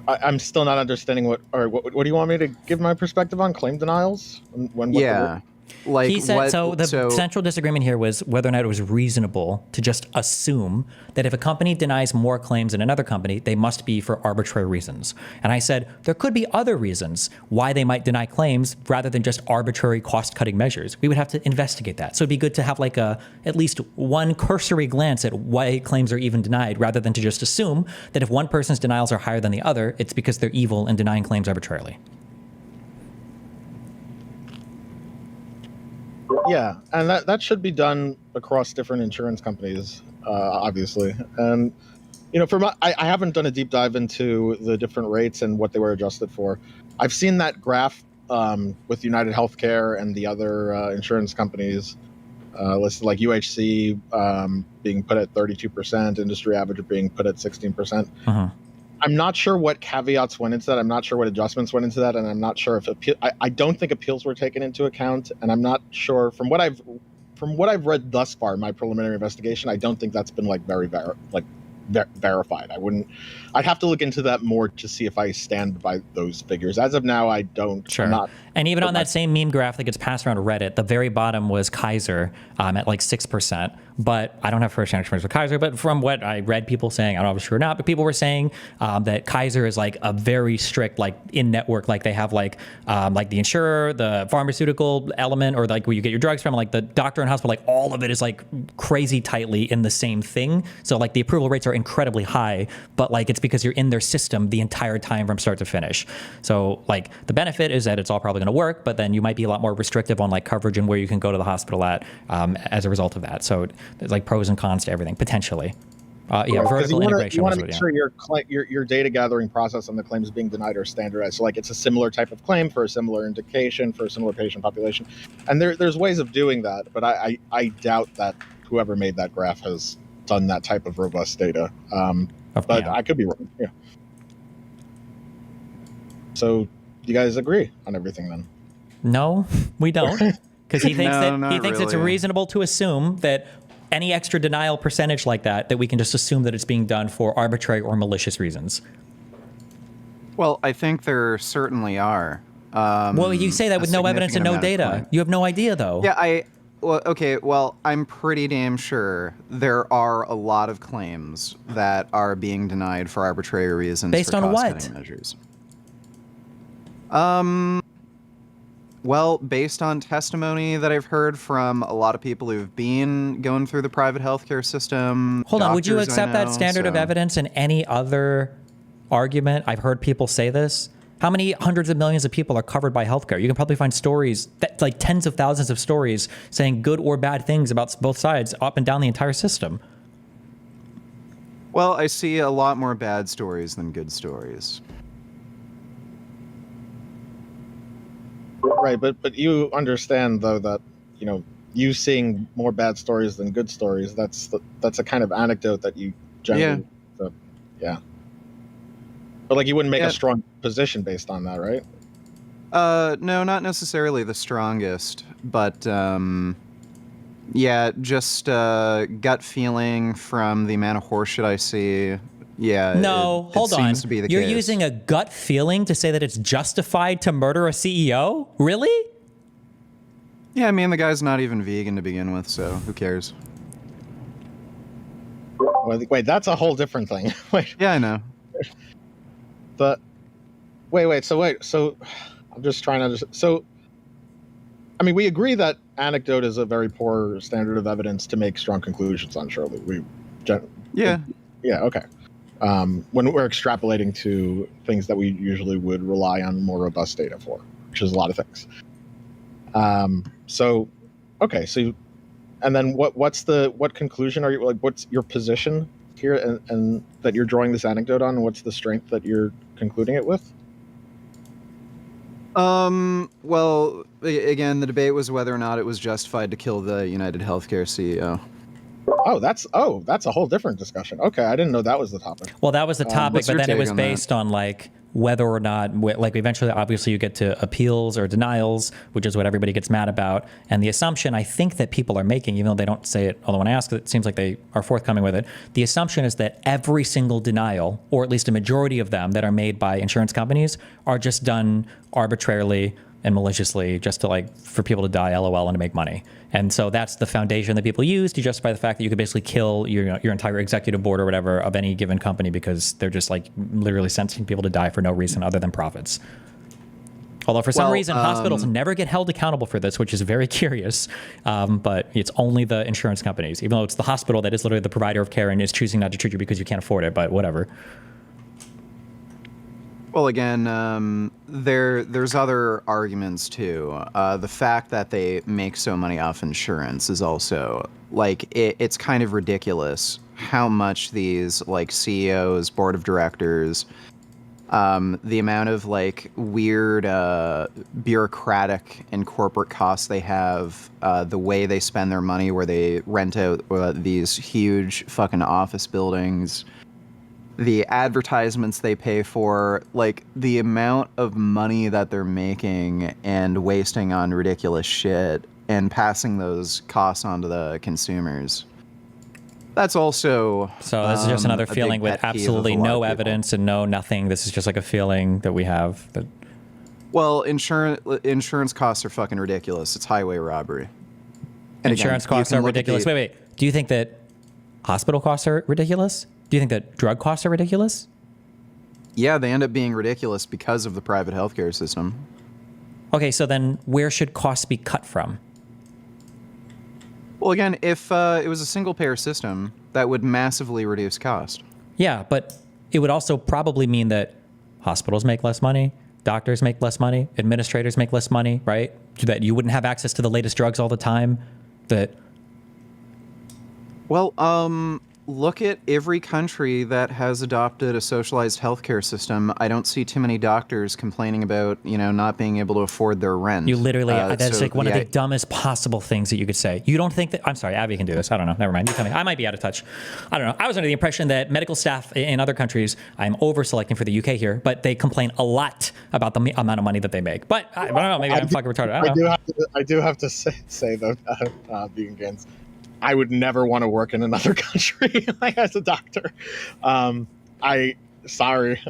I'm still not understanding what do you want me to give my perspective on claim denials? Yeah. Like He said, what, so the central disagreement here was whether or not it was reasonable to just assume that if a company denies more claims than another company, they must be for arbitrary reasons. And I said, there could be other reasons why they might deny claims rather than just arbitrary cost-cutting measures. We would have to investigate that. So it'd be good to have like at least one cursory glance at why claims are even denied, rather than to just assume that if one person's denials are higher than the other, it's because they're evil and denying claims arbitrarily. Yeah, and that should be done across different insurance companies, obviously. And I haven't done a deep dive into the different rates and what they were adjusted for. I've seen that graph with United Healthcare and the other insurance companies listed, like UHC being put at 32%, industry average being put at 16%. Uh-huh. I'm not sure what caveats went into that. I'm not sure what adjustments went into that, and I'm not sure if I don't think appeals were taken into account, and I'm not sure from what I've read thus far in my preliminary investigation. I don't think that's been verified. I'd have to look into that more to see if I stand by those figures. As of now, I don't. Sure. I'm not. And even on that same meme graph that gets passed around Reddit, the very bottom was Kaiser at like 6%. But I don't have first-hand experience with Kaiser, but from what I read people saying, I don't know if it's true or not, but people were saying that Kaiser is like a very strict, like in-network, like they have like the insurer, the pharmaceutical element, or like where you get your drugs from, like the doctor and hospital, like all of it is like crazy tightly in the same thing. So like the approval rates are incredibly high, but like it's because you're in their system the entire time from start to finish. So like the benefit is that it's all probably going to work, but then you might be a lot more restrictive on like coverage and where you can go to the hospital at as a result of that. So there's like pros and cons to everything potentially. Vertical integration. You want to make sure your data gathering process on the claims being denied are standardized. So like it's a similar type of claim for a similar indication for a similar patient population, and there's ways of doing that. But I doubt that whoever made that graph has done that type of robust data. But I could be wrong. Yeah. So you guys agree on everything then? No, we don't. Because he thinks No, it's really. reasonable to assume that any extra denial percentage like that we can just assume that it's being done for arbitrary or malicious reasons? Well, I think there certainly are. Well, you say that a with no evidence and significant no amount of data. claim. You have no idea, though. Yeah, well, okay, well, I'm pretty damn sure there are a lot of claims that are being denied for arbitrary reasons. Based for on what? cost-cutting measures. Well, based on testimony that I've heard from a lot of people who've been going through the private healthcare system. Hold on, would you doctors I accept that know, standard of so- evidence in any other argument? I've heard people say this. How many hundreds of millions of people are covered by healthcare? You can probably find stories, like tens of thousands of stories, saying good or bad things about both sides up and down the entire system. Well, I see a lot more bad stories than good stories. Right, but you understand though that you seeing more bad stories than good stories. That's a kind of anecdote that you generally. So, yeah. But like you wouldn't make a strong position based on that, right? No, not necessarily the strongest, but yeah, just gut feeling from the amount of horseshit I see. Yeah. No, hold on. Seems to be the You're case. using a gut feeling to say that it's justified to murder a CEO? Really? Yeah, I mean the guy's not even vegan to begin with, so who cares? Wait, that's a whole different thing. Wait, Yeah, I know. but wait. So I'm just trying to understand. So, I mean, we agree that anecdote is a very poor standard of evidence to make strong conclusions on. Surely, Yeah. yeah, okay. When we're extrapolating to things that we usually would rely on more robust data for, which is a lot of things. So, okay, and then what conclusion are you, like, what's your position here and that you're drawing this anecdote on? What's the strength that you're concluding it with? Well, again, the debate was whether or not it was justified to kill the United Healthcare CEO. Oh, that's a whole different discussion. Okay, I didn't know that was the topic. Well, that was the topic, what's but your then it take was on that? based on like whether or not, like eventually, obviously, you get to appeals or denials, which is what everybody gets mad about. And the assumption I think that people are making, even though they don't say it, although when I ask, it seems like they are forthcoming with it. The assumption is that every single denial, or at least a majority of them that are made by insurance companies, are just done arbitrarily and maliciously just to like for people to die LOL and to make money. And so that's the foundation that people use to justify the fact that you could basically kill your entire executive board or whatever of any given company because they're just like literally sentencing people to die for no reason other than profits. Although for some reason hospitals never get held accountable for this, which is very curious. But it's only the insurance companies, even though it's the hospital that is literally the provider of care and is choosing not to treat you because you can't afford it, but whatever. Well, again, there's other arguments too. The fact that they make so money off insurance is also like it's kind of ridiculous how much these like CEOs, board of directors, the amount of like weird bureaucratic and corporate costs they have, the way they spend their money, where they rent out these huge fucking office buildings. The advertisements they pay for, like the amount of money that they're making and wasting on ridiculous shit and passing those costs on to the consumers. That's also So this is just another a big feeling with pet peeve of absolutely a lot no of people. evidence and no nothing. This is just like a feeling that we have. That Well, insurance costs are fucking ridiculous. It's highway robbery. And insurance again, you costs can are look at ridiculous. the- Wait. Do you think that hospital costs are ridiculous? Do you think that drug costs are ridiculous? Yeah, they end up being ridiculous because of the private healthcare system. Okay, so then where should costs be cut from? Well, again, if it was a single-payer system, that would massively reduce cost. Yeah, but it would also probably mean that hospitals make less money, doctors make less money, administrators make less money, right? That you wouldn't have access to the latest drugs all the time. That Well, look at every country that has adopted a socialized healthcare system. I don't see too many doctors complaining about, not being able to afford their rent. you literally, that's so, like one of yeah, the dumbest possible things that you could say. You don't think that, I'm sorry, Abby can do this. I don't know. Never mind. You tell me. I might be out of touch. I don't know. I was under the impression that medical staff in other countries, I'm over selecting for the UK here, but they complain a lot about the amount of money that they make. But I don't know. Maybe I'm fucking retarded. I don't know. I do have to say though, being against, I would never want to work in another country like as a doctor. I sorry,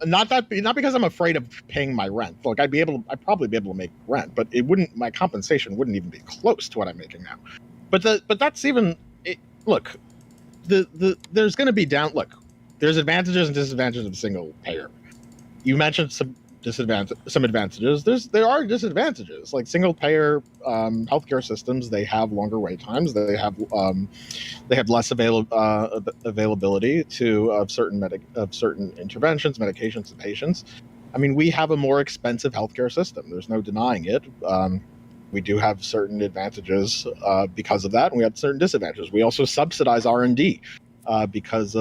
not because I'm afraid of paying my rent. Look, I'd probably be able to make rent, but my compensation wouldn't even be close to what I'm making now. But that's even look, there's going to be there's advantages and disadvantages of single payer. You mentioned some advantages. There are disadvantages, like single payer healthcare systems. They have longer wait times. They have less availability of certain interventions, medications, and patients. I mean, we have a more expensive healthcare system. There's no denying it. We do have certain advantages because of that, and we have certain disadvantages. We also subsidize R&D because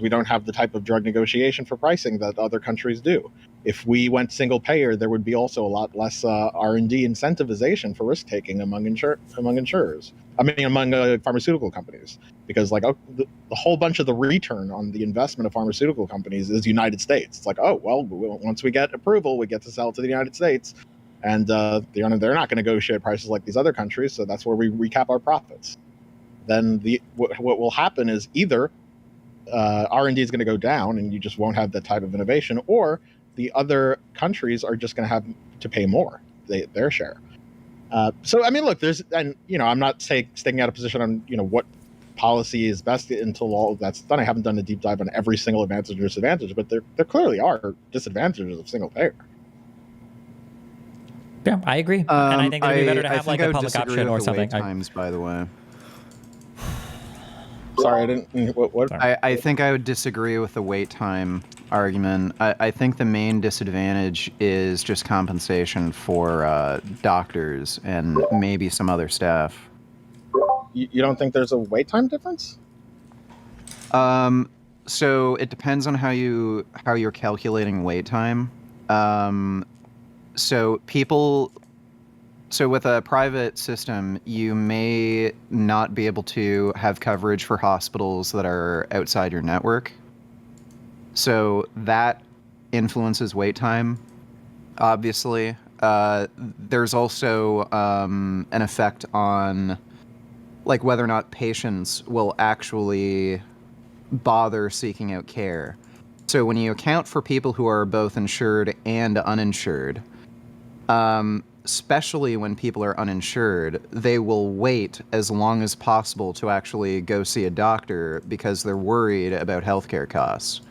we don't have the type of drug negotiation for pricing that other countries do. If we went single payer, there would be also a lot less R&D incentivization for risk taking among insurers. I mean, among pharmaceutical companies, because like the whole bunch of the return on the investment of pharmaceutical companies is United States. It's like, oh well, once we get approval, we get to sell to the United States, and they're not going to negotiate prices like these other countries. So that's where we recap our profits. Then what will happen is either R&D is going to go down, and you just won't have that type of innovation, or the other countries are just going to have to pay more their share. So I mean, look, I'm not sticking out a position on what policy is best until all of that's done. I haven't done a deep dive on every single advantage or disadvantage, but there clearly are disadvantages of single payer. Yeah, I agree, and I think it'd be better to have like a public option or something. Wait times, by the way. Sorry, I didn't. What? I think I would disagree with the wait time argument. I think the main disadvantage is just compensation for doctors and maybe some other staff. You don't think there's a wait time difference? So it depends on how you're calculating wait time. So with a private system, you may not be able to have coverage for hospitals that are outside your network. So that influences wait time, obviously. There's also an effect on like whether or not patients will actually bother seeking out care. So when you account for people who are both insured and uninsured, especially when people are uninsured, they will wait as long as possible to actually go see a doctor because they're worried about healthcare costs.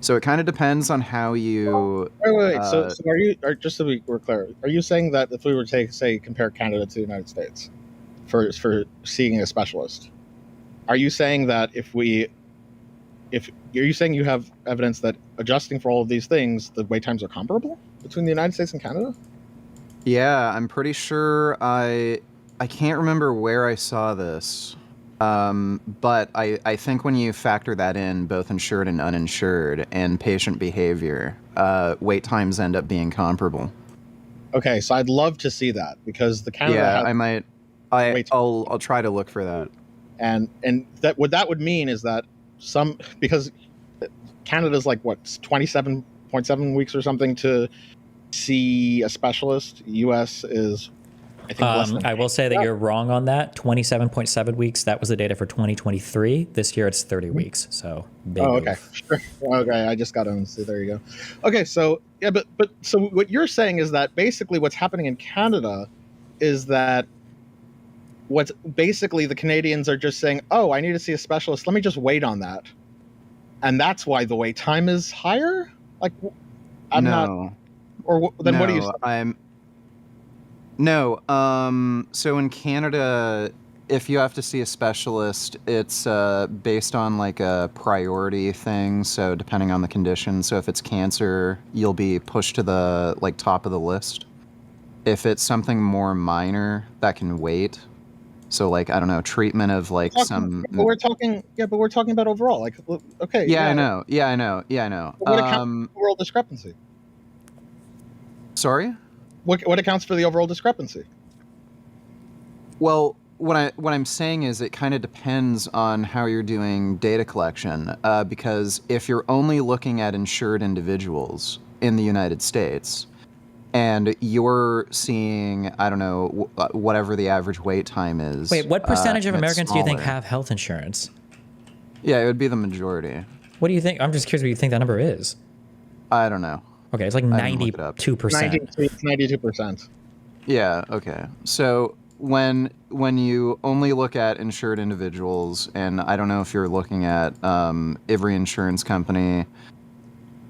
So it kind of depends on how you... Wait. So just so we're clear, are you saying that if we were to say compare Canada to the United States for seeing a specialist, are you saying that are you saying you have evidence that adjusting for all of these things, the wait times are comparable between the United States and Canada? Yeah, I'm pretty sure I can't remember where I saw this, but I think when you factor that in, both insured and uninsured, and patient behavior, wait times end up being comparable. Okay, so I'd love to see that because the Canada. Yeah, I might. I'll try to look for that. And that what that would mean is that because Canada's like what 27.7 weeks or something to see a specialist. US is, I think, less than I will say that you're wrong on that. 27.7 weeks. That was the data for 2023. This year it's 30 weeks. So big okay, sure. Okay, I just got on. So there you go. Okay, so yeah, but so what you're saying is that basically what's happening in Canada is that what's basically the Canadians are just saying, oh, I need to see a specialist. Let me just wait on that, and that's why the wait time is higher. Like, I'm not. Or then no, what are you saying? So in Canada, if you have to see a specialist, it's based on like a priority thing. So depending on the condition. So if it's cancer, you'll be pushed to the like top of the list. If it's something more minor, that can wait. So like, I don't know, treatment of like But we're talking about overall. Like, okay. Yeah, I know. What accounts for the overall discrepancy? Sorry? What accounts for the overall discrepancy? Well, what I'm saying is it kind of depends on how you're doing data collection. Because if you're only looking at insured individuals in the United States, and you're seeing, I don't know, whatever the average wait time is. Wait, what percentage of and it's Americans do you think smaller. have health insurance? Yeah, it would be the majority. What do you think? I'm just curious what you think that number is. I don't know. Okay, it's like I didn't look it up. 92%. 92%. Yeah, okay. So when you only look at insured individuals, and I don't know if you're looking at every insurance company,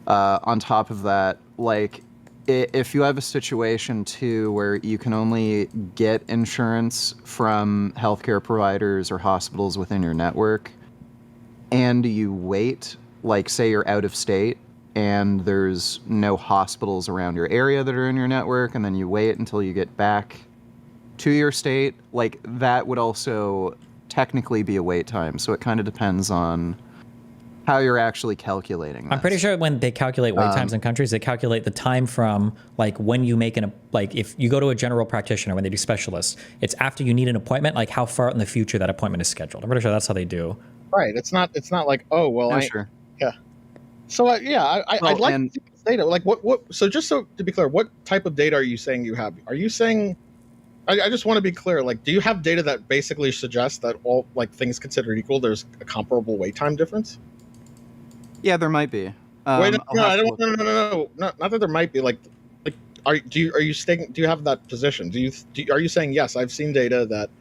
on top of that, like if you have a situation too where you can only get insurance from healthcare providers or hospitals within your network, and you wait, like say you're out of state and there's no hospitals around your area that are in your network, and then you wait until you get back to your state, like that would also technically be a wait time. So it kind of depends on how you're actually calculating this. I'm pretty sure when they calculate wait times in countries, they calculate the time from like when you make like if you go to a general practitioner, when they do specialists, it's after you need an appointment, like how far in the future that appointment is scheduled. I'm pretty sure that's how they do. Right. It's not like, oh, well, Yeah, sure. yeah. So I'd like to see this data. Like what, so just so to be clear, what type of data are you saying you have? Are you saying, I just want to be clear, like, do you have data that basically suggests that all like things considered equal, there's a comparable wait time difference? Yeah, there might be. Wait, no, I'll have to look. no, not that there might be. Like, are you stating? Do you have that position? Are you saying yes? I've seen data that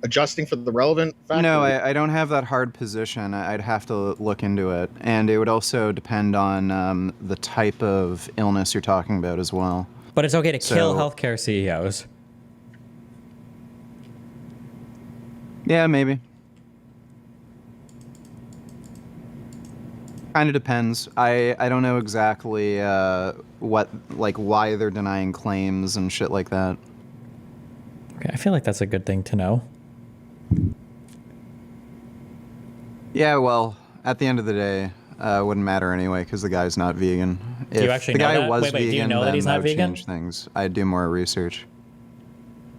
adjusting for the relevant factor. No, I don't have that hard position. I'd have to look into it, and it would also depend on the type of illness you're talking about as well. But it's okay to kill healthcare CEOs. Yeah, maybe. Kind of depends. I don't know exactly why they're denying claims and shit like that. Okay, I feel like that's a good thing to know. Yeah, well, at the end of the day, it wouldn't matter anyway because the guy's not vegan. Do you actually the know guy that? was Wait, do you vegan, know that then he's not that would vegan? change things. I'd do more research.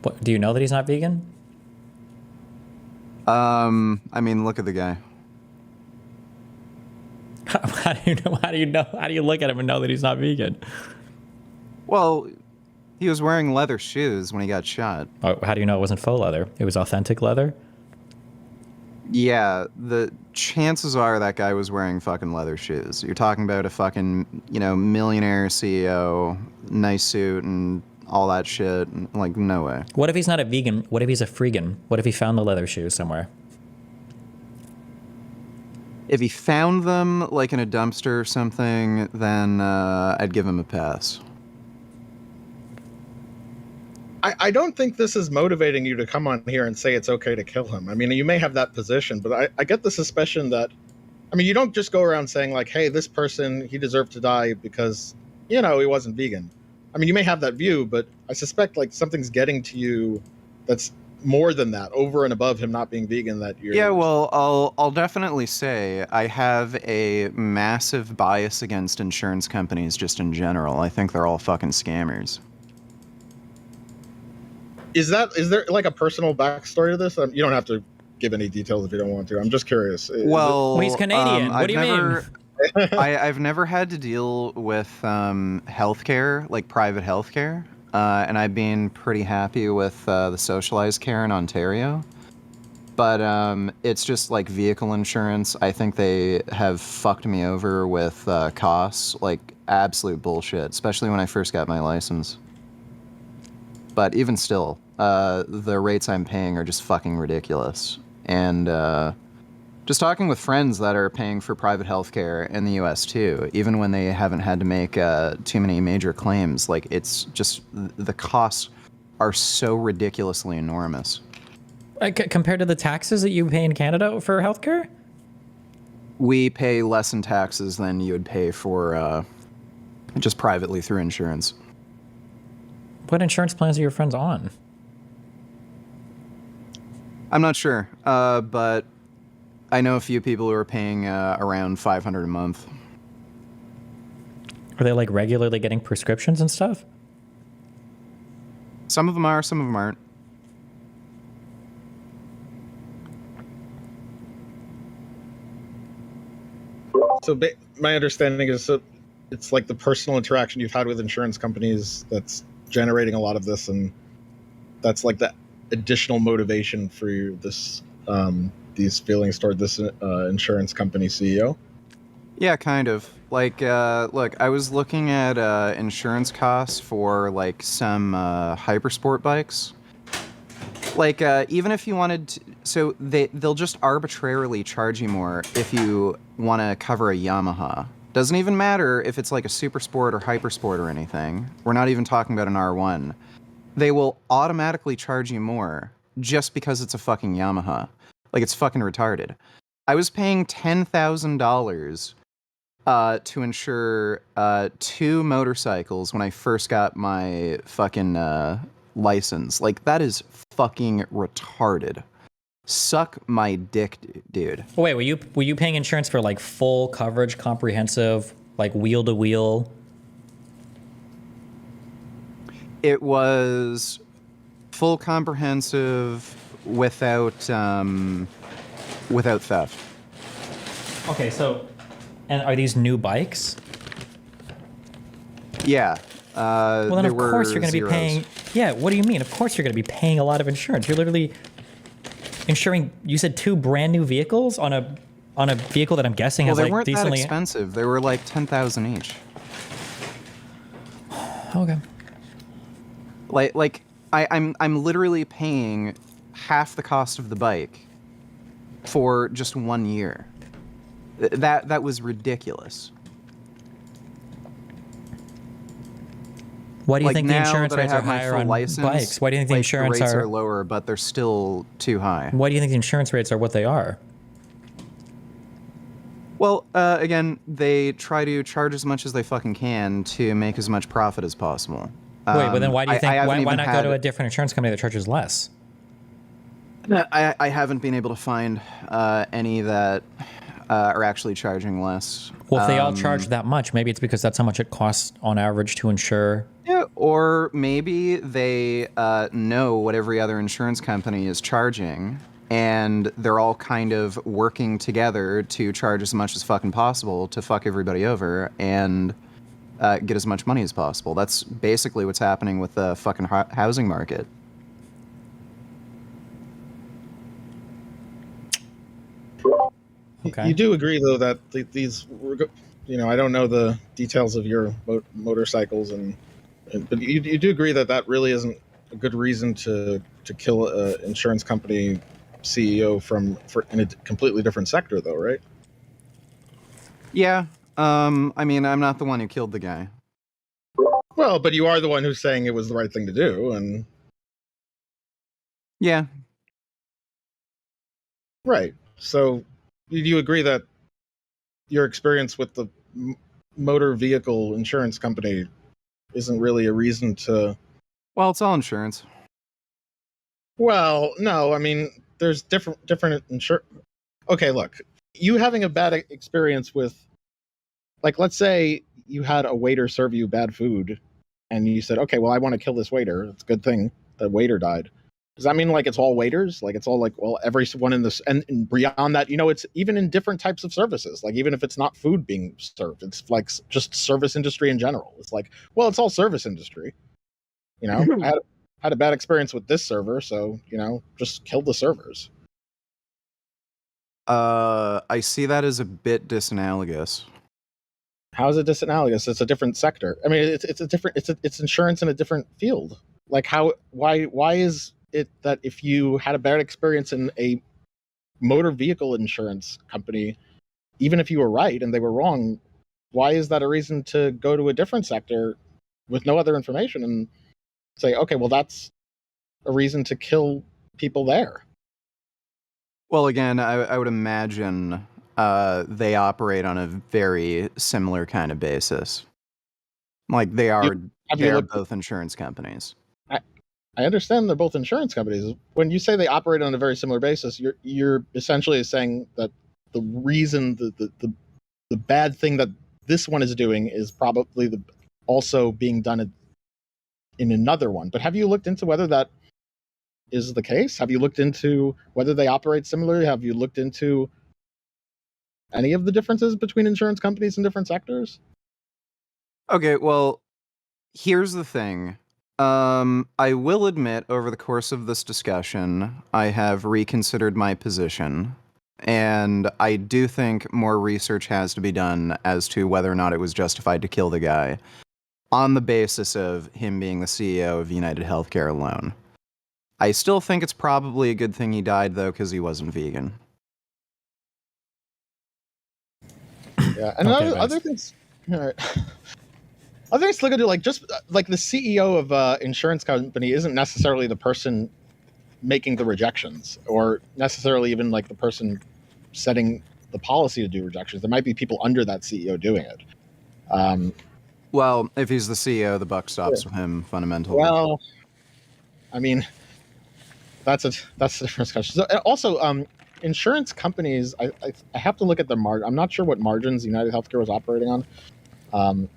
What, do you know that he's not vegan? I mean, look at the guy. How do you know? How do you know? How do you look at him and know that he's not vegan? Well, he was wearing leather shoes when he got shot. Oh, how do you know it wasn't faux leather? It was authentic leather? Yeah, the chances are that guy was wearing fucking leather shoes. You're talking about a fucking, millionaire CEO, nice suit and all that shit. Like, no way. What if he's not a vegan? What if he's a freegan? What if he found the leather shoes somewhere? If he found them, like, in a dumpster or something, then I'd give him a pass. I don't think this is motivating you to come on here and say it's okay to kill him. I mean, you may have that position, but I get the suspicion that, I mean, you don't just go around saying like, hey, this person, he deserved to die because, he wasn't vegan. I mean, you may have that view, but I suspect like something's getting to you that's more than that, over and above him not being vegan, that you're... Yeah, well, I'll definitely say I have a massive bias against insurance companies just in general. I think they're all fucking scammers. Is there like a personal backstory to this? You don't have to give any details if you don't want to. I'm just curious. Well, he's Canadian. What do you mean? I've never had to deal with healthcare, like private healthcare, and I've been pretty happy with the socialized care in Ontario. But it's just like vehicle insurance. I think they have fucked me over with costs, like absolute bullshit, especially when I first got my license. But even still, the rates I'm paying are just fucking ridiculous. And just talking with friends that are paying for private healthcare in the U.S. too, even when they haven't had to make too many major claims, like it's just the costs are so ridiculously enormous. Compared to the taxes that you pay in Canada for healthcare? We pay less in taxes than you would pay for just privately through insurance. What insurance plans are your friends on? I'm not sure, but I know a few people who are paying around $500 a month. Are they like regularly getting prescriptions and stuff? Some of them are, some of them aren't. So my understanding is it's like the personal interaction you've had with insurance companies that's generating a lot of this, and that's like the additional motivation for this these feelings toward this insurance company CEO. Yeah, kind of. Like, look, I was looking at insurance costs for like some hypersport bikes. Like, even if you wanted to, so they'll just arbitrarily charge you more if you want to cover a Yamaha. Doesn't even matter if it's like a super sport or hypersport or anything. We're not even talking about an R1. They will automatically charge you more just because it's a fucking Yamaha. Like, it's fucking retarded. I was paying $10,000 to insure 2 motorcycles when I first got my fucking license. Like, that is fucking retarded. Suck my dick, dude. Oh, wait, were you paying insurance for like full coverage, comprehensive, like wheel to wheel? It was full comprehensive without theft. Okay, so, and are these new bikes? Yeah. Well, then there of course were you're going to be zeros. paying. Yeah, what do you mean? Of course you're going to be paying a lot of insurance. You're literally insuring. You said 2 brand new vehicles on a vehicle that I'm guessing Well, has they like weren't that decently. expensive. They were like 10,000 each. Okay. Like I'm literally paying half the cost of the bike for just 1 year. That was ridiculous. Why do you Like, think the now insurance that I rates are have my higher full on license, bikes? Why do you think the like, insurance rates are lower, but they're still too high? Why do you think the insurance rates are what they are? Well, again, they try to charge as much as they fucking can to make as much profit as possible. Wait, but then why do you think? haven't Why even not go had- to a different insurance company that charges less? I haven't been able to find any that are actually charging less. Well, if they all charge that much, maybe it's because that's how much it costs on average to insure. Yeah, or maybe they know what every other insurance company is charging, and they're all kind of working together to charge as much as fucking possible to fuck everybody over and get as much money as possible. That's basically what's happening with the fucking housing market. Okay. You do agree, though, that these, I don't know the details of your motorcycles, but you do agree that that really isn't a good reason to kill an insurance company CEO for in a completely different sector, though, right? Yeah. I mean, I'm not the one who killed the guy. Well, but you are the one who's saying it was the right thing to do, and Yeah. right. So, do you agree that your experience with the motor vehicle insurance company isn't really a reason to? Well, it's all insurance. Well, no. I mean, there's different insurance. Okay, look, you having a bad experience with, like, let's say you had a waiter serve you bad food, and you said, okay, well, I want to kill this waiter. It's a good thing the waiter died. Does that mean like it's all waiters? Like it's all like, well, everyone in this, and beyond that, it's even in different types of services. Like even if it's not food being served, it's like just service industry in general. It's like, well, it's all service industry. I had a bad experience with this server, so just kill the servers. I see that as a bit disanalogous. How is it disanalogous? It's a different sector. I mean, it's a different. It's insurance in a different field. Like why is it that if you had a bad experience in a motor vehicle insurance company, even if you were right and they were wrong, why is that a reason to go to a different sector with no other information and say, okay, well, that's a reason to kill people there? Well, again, I would imagine they operate on a very similar kind of basis. Like they are both insurance companies. I understand they're both insurance companies. When you say they operate on a very similar basis, you're essentially saying that the reason the bad thing that this one is doing is probably also being done in another one. But have you looked into whether that is the case? Have you looked into whether they operate similarly? Have you looked into any of the differences between insurance companies in different sectors? Okay, well, here's the thing. I will admit, over the course of this discussion, I have reconsidered my position, and I do think more research has to be done as to whether or not it was justified to kill the guy on the basis of him being the CEO of United Healthcare alone. I still think it's probably a good thing he died, though, because he wasn't vegan. Yeah, and Okay, other things. All right. Other things to look into, like just like the CEO of insurance company isn't necessarily the person making the rejections, or necessarily even like the person setting the policy to do rejections. There might be people under that CEO doing it. Well, if he's the CEO, the buck stops with him fundamentally. Well, I mean, that's a different discussion. So, also, insurance companies, I have to look at the margin. I'm not sure what margins United Healthcare was operating on.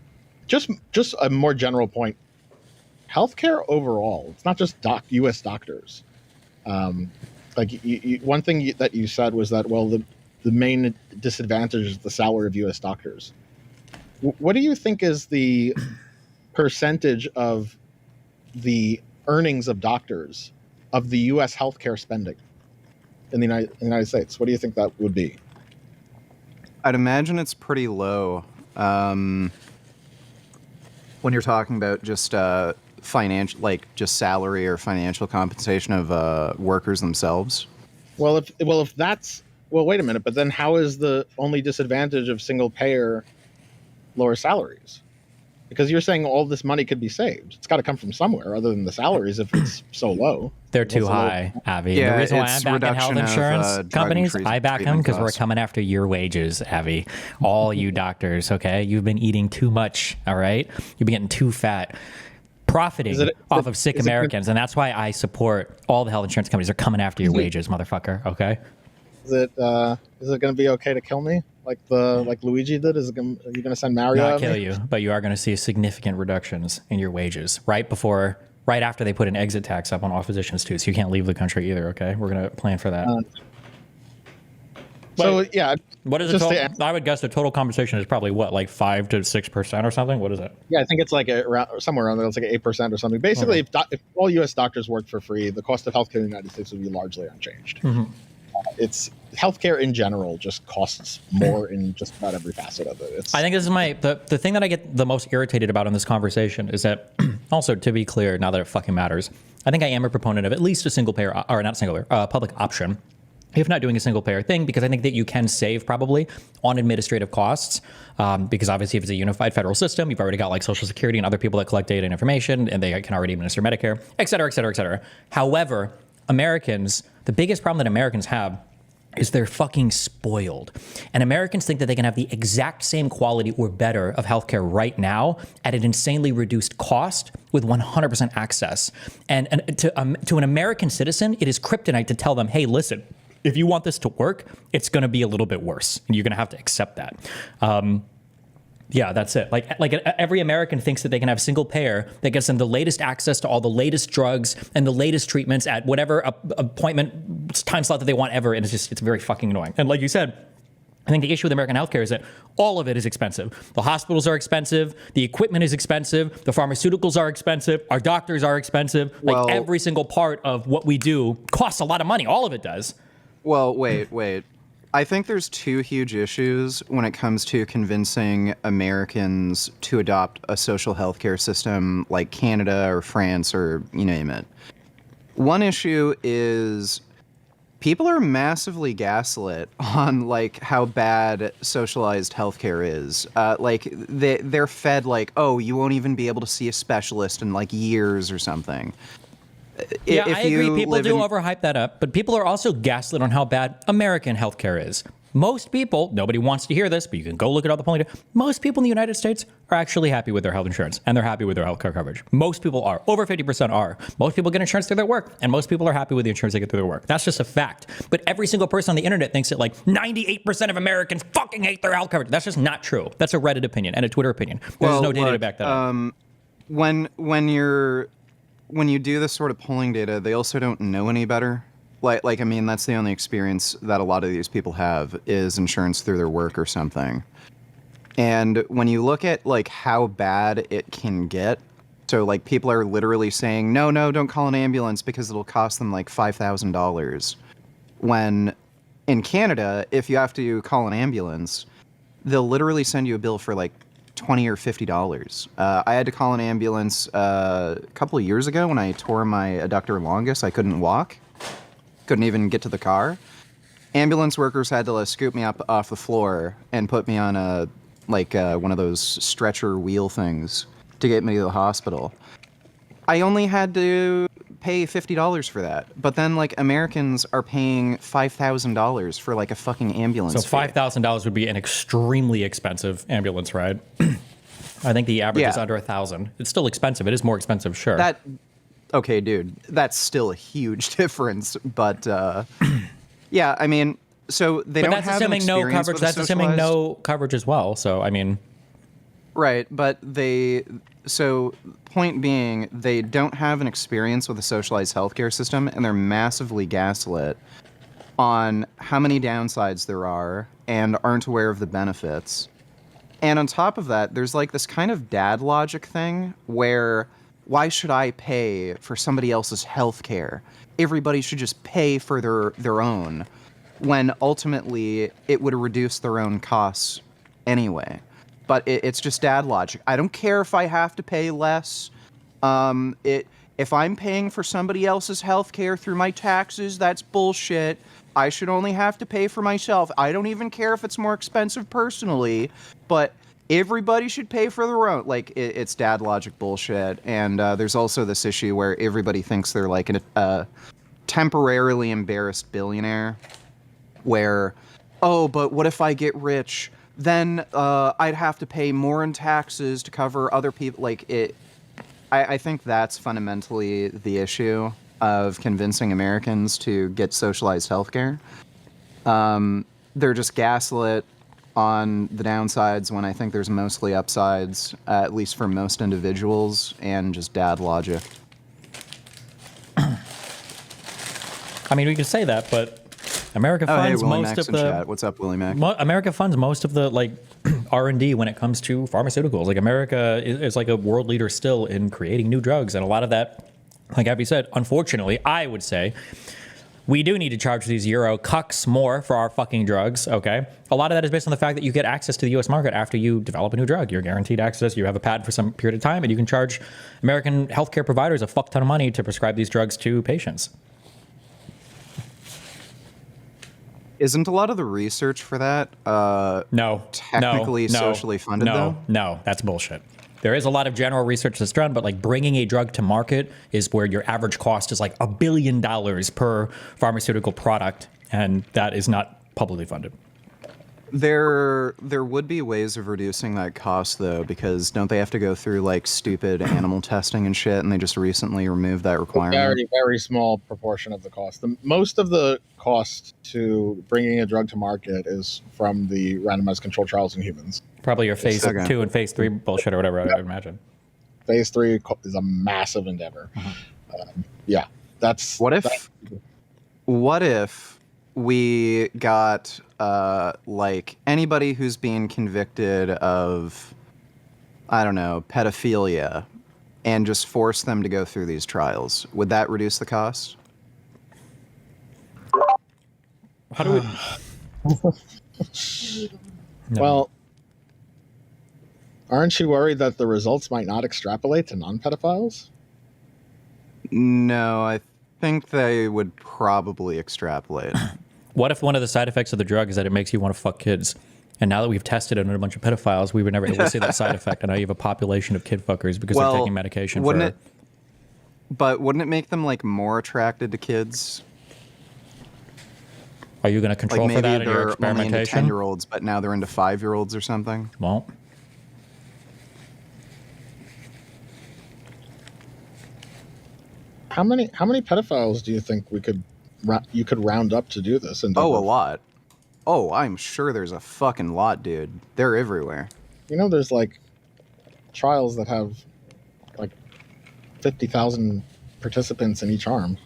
Just a more general point. Healthcare overall, it's not just U.S. doctors. Like one thing that you said was that, well, the main disadvantage is the salary of U.S. doctors. What do you think is the percentage of the earnings of doctors of the U.S. healthcare spending in the United States? What do you think that would be? I'd imagine it's pretty low. When you're talking about just financial, like just salary or financial compensation of workers themselves. Well, if that's, well, wait a minute. But then how is the only disadvantage of single payer lower salaries? Because you're saying all this money could be saved. It's got to come from somewhere other than the salaries if it's so low. They're too high, Avi. Yeah, The reason why it's I'm backing health reduction of, insurance drug and companies, I back them treatment because we're costs. coming after your wages, Avi. All you doctors, okay? You've been eating too much, all right? You've been getting too fat. Profiting off of sick Americans, and that's why I support all the health insurance companies. They're coming after your wages, motherfucker, okay? Is it going to be okay to kill me like Luigi did? Are you going to send Mario? Not at kill me? you, but you are going to see significant reductions in your wages right after they put an exit tax up on all physicians too. So you can't leave the country either. Okay, we're going to plan for that. So yeah, What is the total? I would guess the total compensation is probably what, like 5 to 6% or something. What is it? yeah, I think it's like somewhere around there. It's like 8% or something. Basically, if all U.S. doctors worked for free, the cost of healthcare in the United States would be largely unchanged. It's healthcare in general just costs more in just about every facet of it. I think this is the thing that I get the most irritated about in this conversation is that, also to be clear, now that it fucking matters, I think I am a proponent of at least a single payer, or not single payer, public option, if not doing a single payer thing, because I think that you can save probably on administrative costs, because obviously if it's a unified federal system, you've already got like Social Security and other people that collect data and information, and they can already administer Medicare, et cetera, et cetera, et cetera. However, Americans, the biggest problem that Americans have is they're fucking spoiled. And Americans think that they can have the exact same quality or better of healthcare right now at an insanely reduced cost with 100% access. And to an American citizen, it is kryptonite to tell them, hey, listen, if you want this to work, it's going to be a little bit worse, and you're going to have to accept that. Yeah, that's it. Like every American thinks that they can have single payer that gets them the latest access to all the latest drugs and the latest treatments at whatever appointment time slot that they want ever, and it's very fucking annoying. And like you said, I think the issue with American healthcare is that all of it is expensive. The hospitals are expensive, the equipment is expensive, the pharmaceuticals are expensive, our doctors are expensive. Well, like every single part of what we do costs a lot of money. All of it does. Well, wait. I think there's two huge issues when it comes to convincing Americans to adopt a social healthcare system like Canada or France or you name it. One issue is people are massively gaslit on like how bad socialized healthcare is. Like they're fed like, oh, you won't even be able to see a specialist in like years or something. Yeah, I agree. People do overhype that up, but people are also gaslit on how bad American healthcare is. Most people, nobody wants to hear this, but you can go look at all the polling. Most people in the United States are actually happy with their health insurance, and they're happy with their healthcare coverage. Most people are. Over 50% are. Most people get insurance through their work, and most people are happy with the insurance they get through their work. That's just a fact. But every single person on the internet thinks that like 98% of Americans fucking hate their health coverage. That's just not true. That's a Reddit opinion and a Twitter opinion. There's no data to back that up. When you do this sort of polling data, they also don't know any better. Like I mean, that's the only experience that a lot of these people have is insurance through their work or something. And when you look at like how bad it can get, So like people are literally saying, no, no, don't call an ambulance because it'll cost them like $5,000. When in Canada, if you have to call an ambulance, they'll literally send you a bill for like $20 or $50. I had to call an ambulance a couple of years ago when I tore my adductor longus. I couldn't walk, couldn't even get to the car. Ambulance workers had to scoop me up off the floor and put me on a one of those stretcher wheel things to get me to the hospital. I only had to pay $50 for that, but then like Americans are paying $5,000 for like a fucking ambulance. So $5,000 would be an extremely expensive ambulance ride. I think the average is under $1,000. It's still expensive. It is more expensive, sure. Okay, dude, that's still a huge difference. But yeah, I mean, so they don't have an experience with a socialized... That's assuming no coverage as well. So I mean, right, but so point being, they don't have an experience with a socialized healthcare system, and they're massively gaslit on how many downsides there are and aren't aware of the benefits. And on top of that, there's like this kind of dad logic thing where, why should I pay for somebody else's healthcare? Everybody should just pay for their own, when ultimately it would reduce their own costs anyway. But it's just dad logic. I don't care if I have to pay less. If I'm paying for somebody else's healthcare through my taxes, that's bullshit. I should only have to pay for myself. I don't even care if it's more expensive personally, but everybody should pay for their own. Like, it's dad logic bullshit. And there's also this issue where everybody thinks they're like a temporarily embarrassed billionaire, where, oh, but what if I get rich? Then I'd have to pay more in taxes to cover other people. Like, I think that's fundamentally the issue of convincing Americans to get socialized healthcare. They're just gaslit on the downsides when I think there's mostly upsides, at least for most individuals, and just dad logic. I mean, we can say that, but America funds most of the chat. What's up, Willie Mac? America funds most of the like R&D when it comes to pharmaceuticals. Like America is like a world leader still in creating new drugs, and a lot of that, like Abby said, unfortunately, I would say, we do need to charge these Euro cucks more for our fucking drugs, okay? A lot of that is based on the fact that you get access to the U.S. market after you develop a new drug. You're guaranteed access, you have a patent for some period of time, and you can charge American healthcare providers a fuck ton of money to prescribe these drugs to patients. Isn't a lot of the research for that technically socially funded, though? No, that's bullshit. There is a lot of general research that's done, but like bringing a drug to market is where your average cost is like $1 billion per pharmaceutical product, and that is not publicly funded. There would be ways of reducing that cost, though, because don't they have to go through like stupid animal testing and shit, and they just recently removed that requirement? Very, very small proportion of the cost. Most of the cost to bringing a drug to market is from the randomized controlled trials in humans. Probably your phase 2 and phase 3 bullshit or whatever, I would imagine. Phase 3 is a massive endeavor. Yeah, that's... What if we got like anybody who's being convicted of, I don't know, pedophilia, and just force them to go through these trials? Would that reduce the cost? How do we... No. Well, aren't you worried that the results might not extrapolate to non-pedophiles? No, I think they would probably extrapolate. What if one of the side effects of the drug is that it makes you want to fuck kids? And now that we've tested it on a bunch of pedophiles, we were never able to see that side effect. And now you have a population of kid fuckers because they're taking medication for... But wouldn't it make them like more attracted to kids? Are you going to control for that in your experimentation? Only into 10-year-olds, but now they're into 5-year-olds or something? Well, how many pedophiles do you think you could round up to do this? Oh, a lot. Oh, I'm sure there's a fucking lot, dude. They're everywhere. You know, there's like trials that have like 50,000 participants in each arm.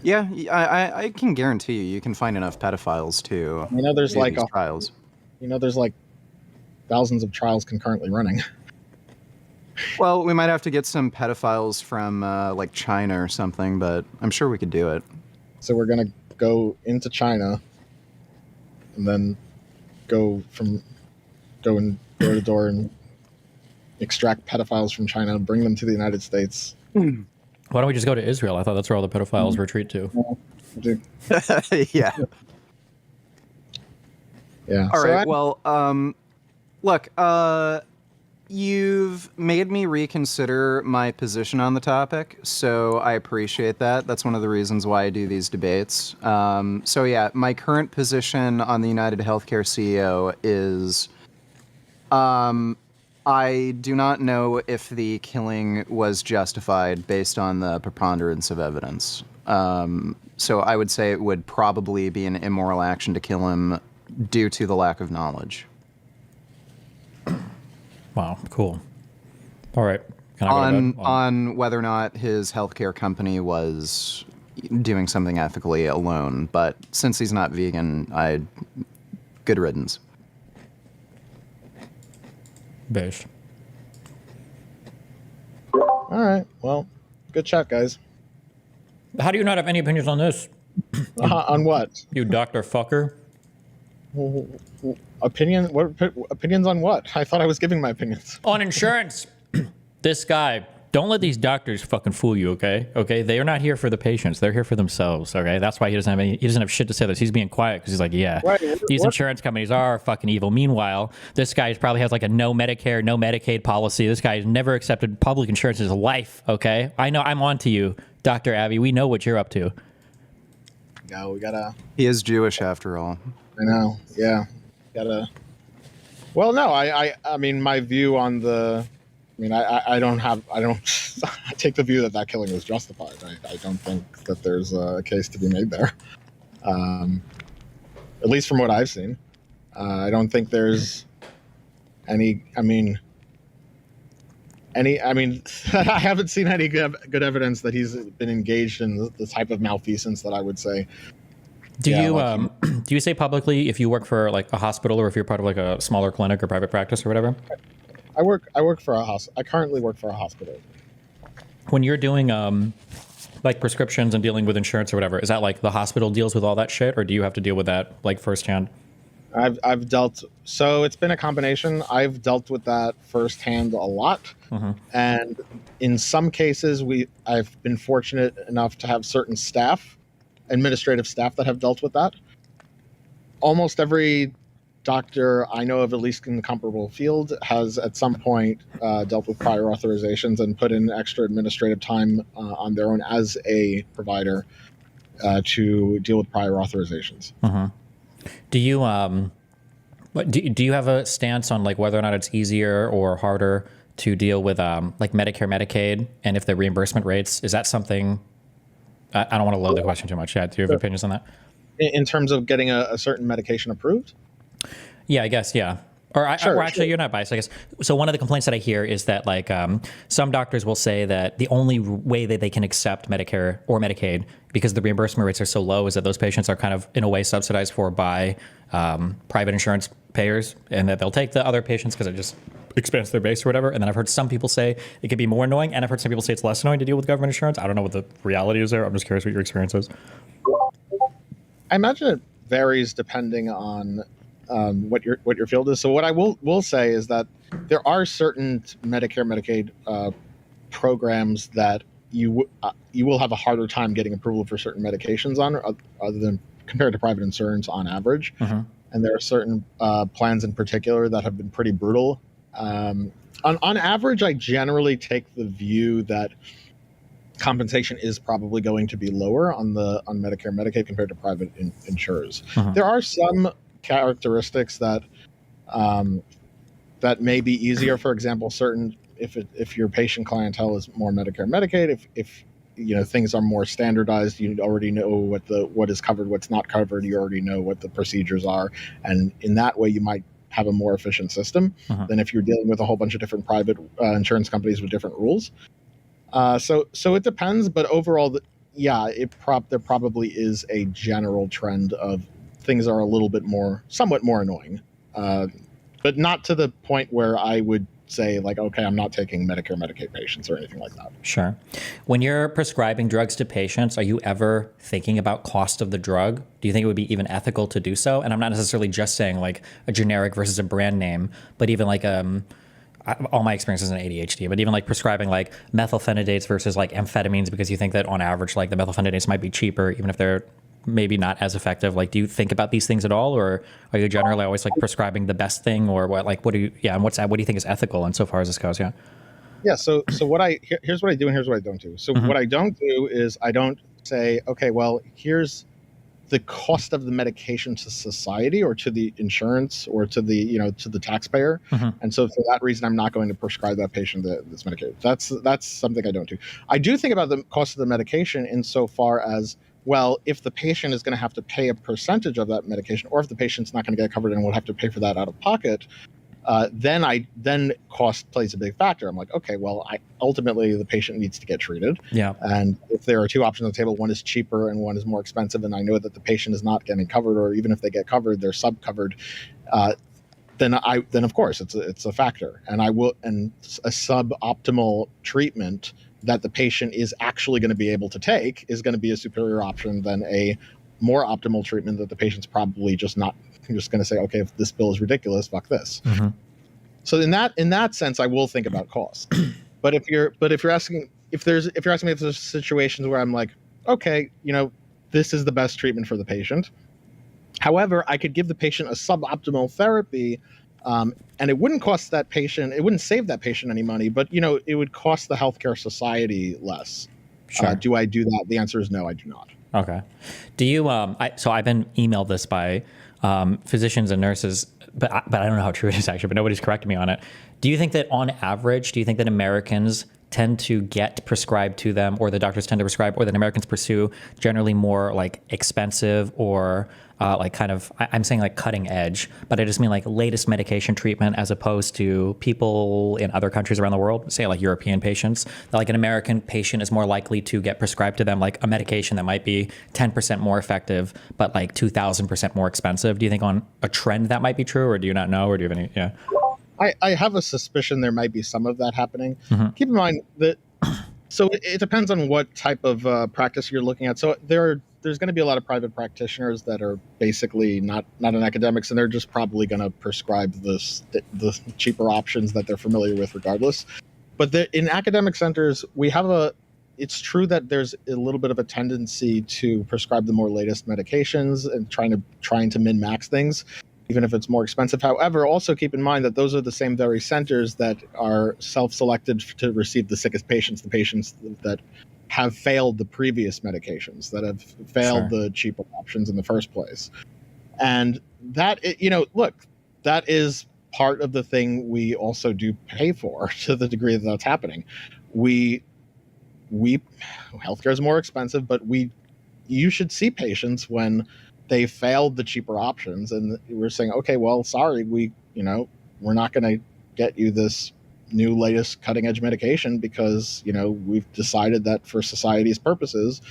Yeah, I can guarantee you can find enough pedophiles to there's do like these trials. There's like thousands of trials concurrently running. Well, we might have to get some pedophiles from like China or something, but I'm sure we could do it. So we're gonna go into China, and then go and door to door and extract pedophiles from China and bring them to the United States. Why don't we just go to Israel? I thought that's where all the pedophiles retreat to. Dude, Yeah. yeah. All So right. Well, look, you've made me reconsider my position on the topic, so I appreciate that. That's one of the reasons why I do these debates. So yeah, my current position on the United Healthcare CEO is, I do not know if the killing was justified based on the preponderance of evidence. So I would say it would probably be an immoral action to kill him due to the lack of knowledge. Wow, cool. All right. Can I go to bed? On whether or not his healthcare company was doing something ethically alone, but since he's not vegan, good riddance. Beige. all right. Well, good chat, guys. How do you not have any opinions on this, On what? you Dr. Fucker? Opinion? What opinions on what? I thought I was giving my opinions. On insurance. This guy, don't let these doctors fucking fool you, okay? Okay, they are not here for the patients. They're here for themselves, okay? That's why he doesn't have shit to say this. He's being quiet because he's like, yeah, Right. these What? insurance companies are fucking evil. Meanwhile, this guy probably has like a no Medicare, no Medicaid policy. This guy has never accepted public insurance in his life, okay? I know, I'm on to you, Dr. Abbey. We know what you're up to. No, we gotta. He is Jewish after all. I know. Yeah. Gotta. Well, no. I mean, my view on the. I mean, I don't. I take the view that killing was justified. I don't think that there's a case to be made there. At least from what I've seen, I don't think there's any. I mean, I haven't seen any good evidence that he's been engaged in the type of malfeasance that I would say. Do Yeah, you like do you say publicly if you work for like a hospital or if you're part of like a smaller clinic or private practice or whatever? I work for a hospital. I currently work for a hospital. When you're doing like prescriptions and dealing with insurance or whatever, is that like the hospital deals with all that shit, or do you have to deal with that like firsthand? I've dealt. So it's been a combination. I've dealt with that firsthand a lot, and in some cases, I've been fortunate enough to have certain administrative staff that have dealt with that. Almost every doctor I know of, at least in the comparable field, has at some point dealt with prior authorizations and put in extra administrative time on their own as a provider to deal with prior authorizations. Do you do you have a stance on like whether or not it's easier or harder to deal with like Medicare, Medicaid, and if the reimbursement rates, is that something? I don't want to load the question too much. Yeah, do you have opinions on that? In terms of getting a certain medication approved? Yeah, I guess, yeah. Or actually, you're not biased, I guess. So one of the complaints that I hear is that like some doctors will say that the only way that they can accept Medicare or Medicaid because the reimbursement rates are so low is that those patients are kind of in a way subsidized for by private insurance payers, and that they'll take the other patients because it just expands their base or whatever. And then I've heard some people say it could be more annoying, and I've heard some people say it's less annoying to deal with government insurance. I don't know what the reality is there. I'm just curious what your experience is. I imagine it varies depending on what your field is. So what I will say is that there are certain Medicare, Medicaid programs that you will have a harder time getting approval for certain medications on, other than compared to private insurance on average. And there are certain plans in particular that have been pretty brutal. On average, I generally take the view that compensation is probably going to be lower on Medicare, Medicaid compared to private insurers. There are some characteristics that that may be easier. For example, if your patient clientele is more Medicare, Medicaid, if things are more standardized, you already know what is covered, what's not covered. You already know what the procedures are, and in that way, you might have a more efficient system than if you're dealing with a whole bunch of different private insurance companies with different rules. So it depends, but overall, there probably is a general trend of things are a little bit somewhat more annoying, but not to the point where I would say like, okay, I'm not taking Medicare, Medicaid patients or anything like that. Sure. When you're prescribing drugs to patients, are you ever thinking about cost of the drug? Do you think it would be even ethical to do so? And I'm not necessarily just saying like a generic versus a brand name, but even like all my experience is in ADHD, but even like prescribing like methylphenidates versus like amphetamines because you think that on average like the methylphenidates might be cheaper even if they're maybe not as effective. Like, do you think about these things at all, or are you generally always like prescribing the best thing, or what do you and what do you think is ethical insofar as this goes? Yeah. Yeah. So here's what I do and here's what I don't do. So what I don't do is I don't say, okay, well, here's the cost of the medication to society or to the insurance or to the to the taxpayer, and so for that reason I'm not going to prescribe that patient this medication. That's something I don't do. I do think about the cost of the medication insofar as, well, if the patient is going to have to pay a percentage of that medication, or if the patient's not going to get covered and will have to pay for that out of pocket, then cost plays a big factor. I'm like, okay, well, ultimately the patient needs to get treated. Yeah. And if there are two options on the table, one is cheaper and one is more expensive, and I know that the patient is not getting covered, or even if they get covered, they're sub-covered, then of course it's a factor. And a suboptimal treatment that the patient is actually going to be able to take is going to be a superior option than a more optimal treatment that the patient's probably just going to say, okay, if this bill is ridiculous, fuck this. So in that sense, I will think about cost. But if you're asking me if there's situations where I'm like, okay, this is the best treatment for the patient. However, I could give the patient a suboptimal therapy, and it wouldn't cost that patient, it wouldn't save that patient any money, but it would cost the healthcare society less. Sure. Do I do that? The answer is no, I do not. Okay. Do you? So I've been emailed this by physicians and nurses, but I don't know how true it is actually. But nobody's corrected me on it. Do you think that on average, do you think that Americans tend to get prescribed to them, or the doctors tend to prescribe, or that Americans pursue generally more like expensive or like kind of, I'm saying like cutting edge, but I just mean like latest medication treatment as opposed to people in other countries around the world, say like European patients, that like an American patient is more likely to get prescribed to them like a medication that might be 10% more effective, but like 2,000% more expensive. Do you think on a trend that might be true, or do you not know, or do you have any, yeah? I have a suspicion there might be some of that happening. Keep in mind that, so it depends on what type of practice you're looking at. So there's going to be a lot of private practitioners that are basically not in academics, and they're just probably going to prescribe the cheaper options that they're familiar with regardless. But in academic centers, it's true that there's a little bit of a tendency to prescribe the more latest medications and trying to min-max things, even if it's more expensive. However, also keep in mind that those are the same very centers that are self-selected to receive the sickest patients, the patients that have failed the previous medications, that have failed the cheaper options in the first place. And that, look, that is part of the thing we also do pay for to the degree that that's happening. Healthcare is more expensive, but you should see patients when they failed the cheaper options, and we're saying, okay, well, sorry, we're not going to get you this new latest cutting edge medication because we've decided that for society's purposes,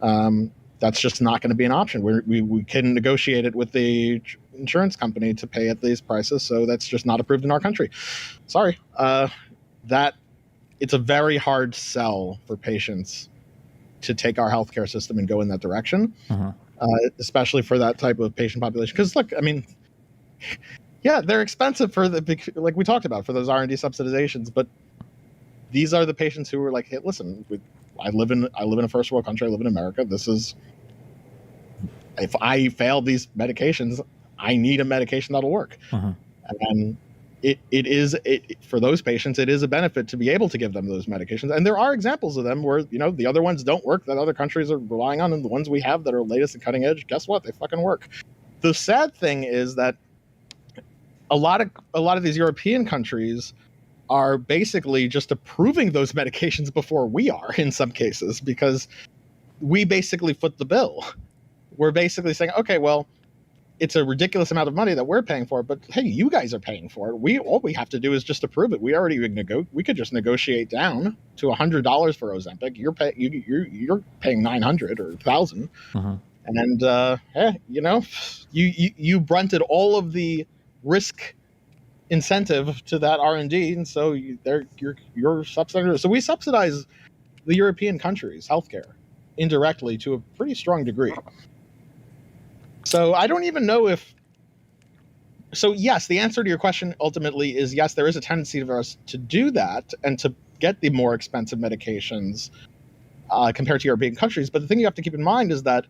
that's just not going to be an option. We can negotiate it with the insurance company to pay at these prices, so that's just not approved in our country. Sorry, that it's a very hard sell for patients to take our healthcare system and go in that direction. Especially for that type of patient population. Because look, I mean, yeah, they're expensive like we talked about, for those R&D subsidizations, but these are the patients who are like, hey, listen, I live in a first world country, I live in America. If I fail these medications, I need a medication that'll work. And for those patients, it is a benefit to be able to give them those medications. And there are examples of them where, the other ones don't work that other countries are relying on, and the ones we have that are latest and cutting edge, guess what? They fucking work. The sad thing is that a lot of these European countries are basically just approving those medications before we are in some cases, because we basically foot the bill. We're basically saying, okay, well, it's a ridiculous amount of money that we're paying for, but hey, you guys are paying for it. All we have to do is just approve it. We could just negotiate down to $100 for Ozempic. You're paying $900 or $1,000, and you brunted all of the risk incentive to that R&D, and so you're subsidizing. So we subsidize the European countries' healthcare indirectly to a pretty strong degree. So I don't even know if. So yes, the answer to your question ultimately is yes. There is a tendency for us to do that and to get the more expensive medications compared to European countries. But the thing you have to keep in mind is that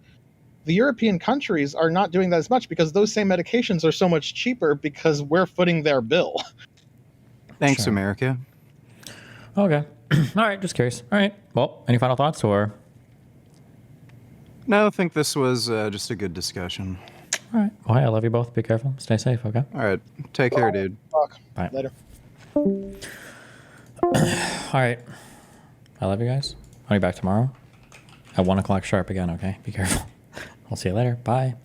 the European countries are not doing that as much because those same medications are so much cheaper because we're footing their bill. Thanks, Sure. America. Okay. All right. Just curious. All right. Well, any final thoughts or? No, I think this was just a good discussion. All right. Well, hey, I love you both. Be careful. Stay safe. Okay. All right. Take care, dude. Fuck. Bye. Later. All right. I love you guys. I'll be back tomorrow at 1 o'clock sharp again. Okay. Be careful. I'll see you later. Bye.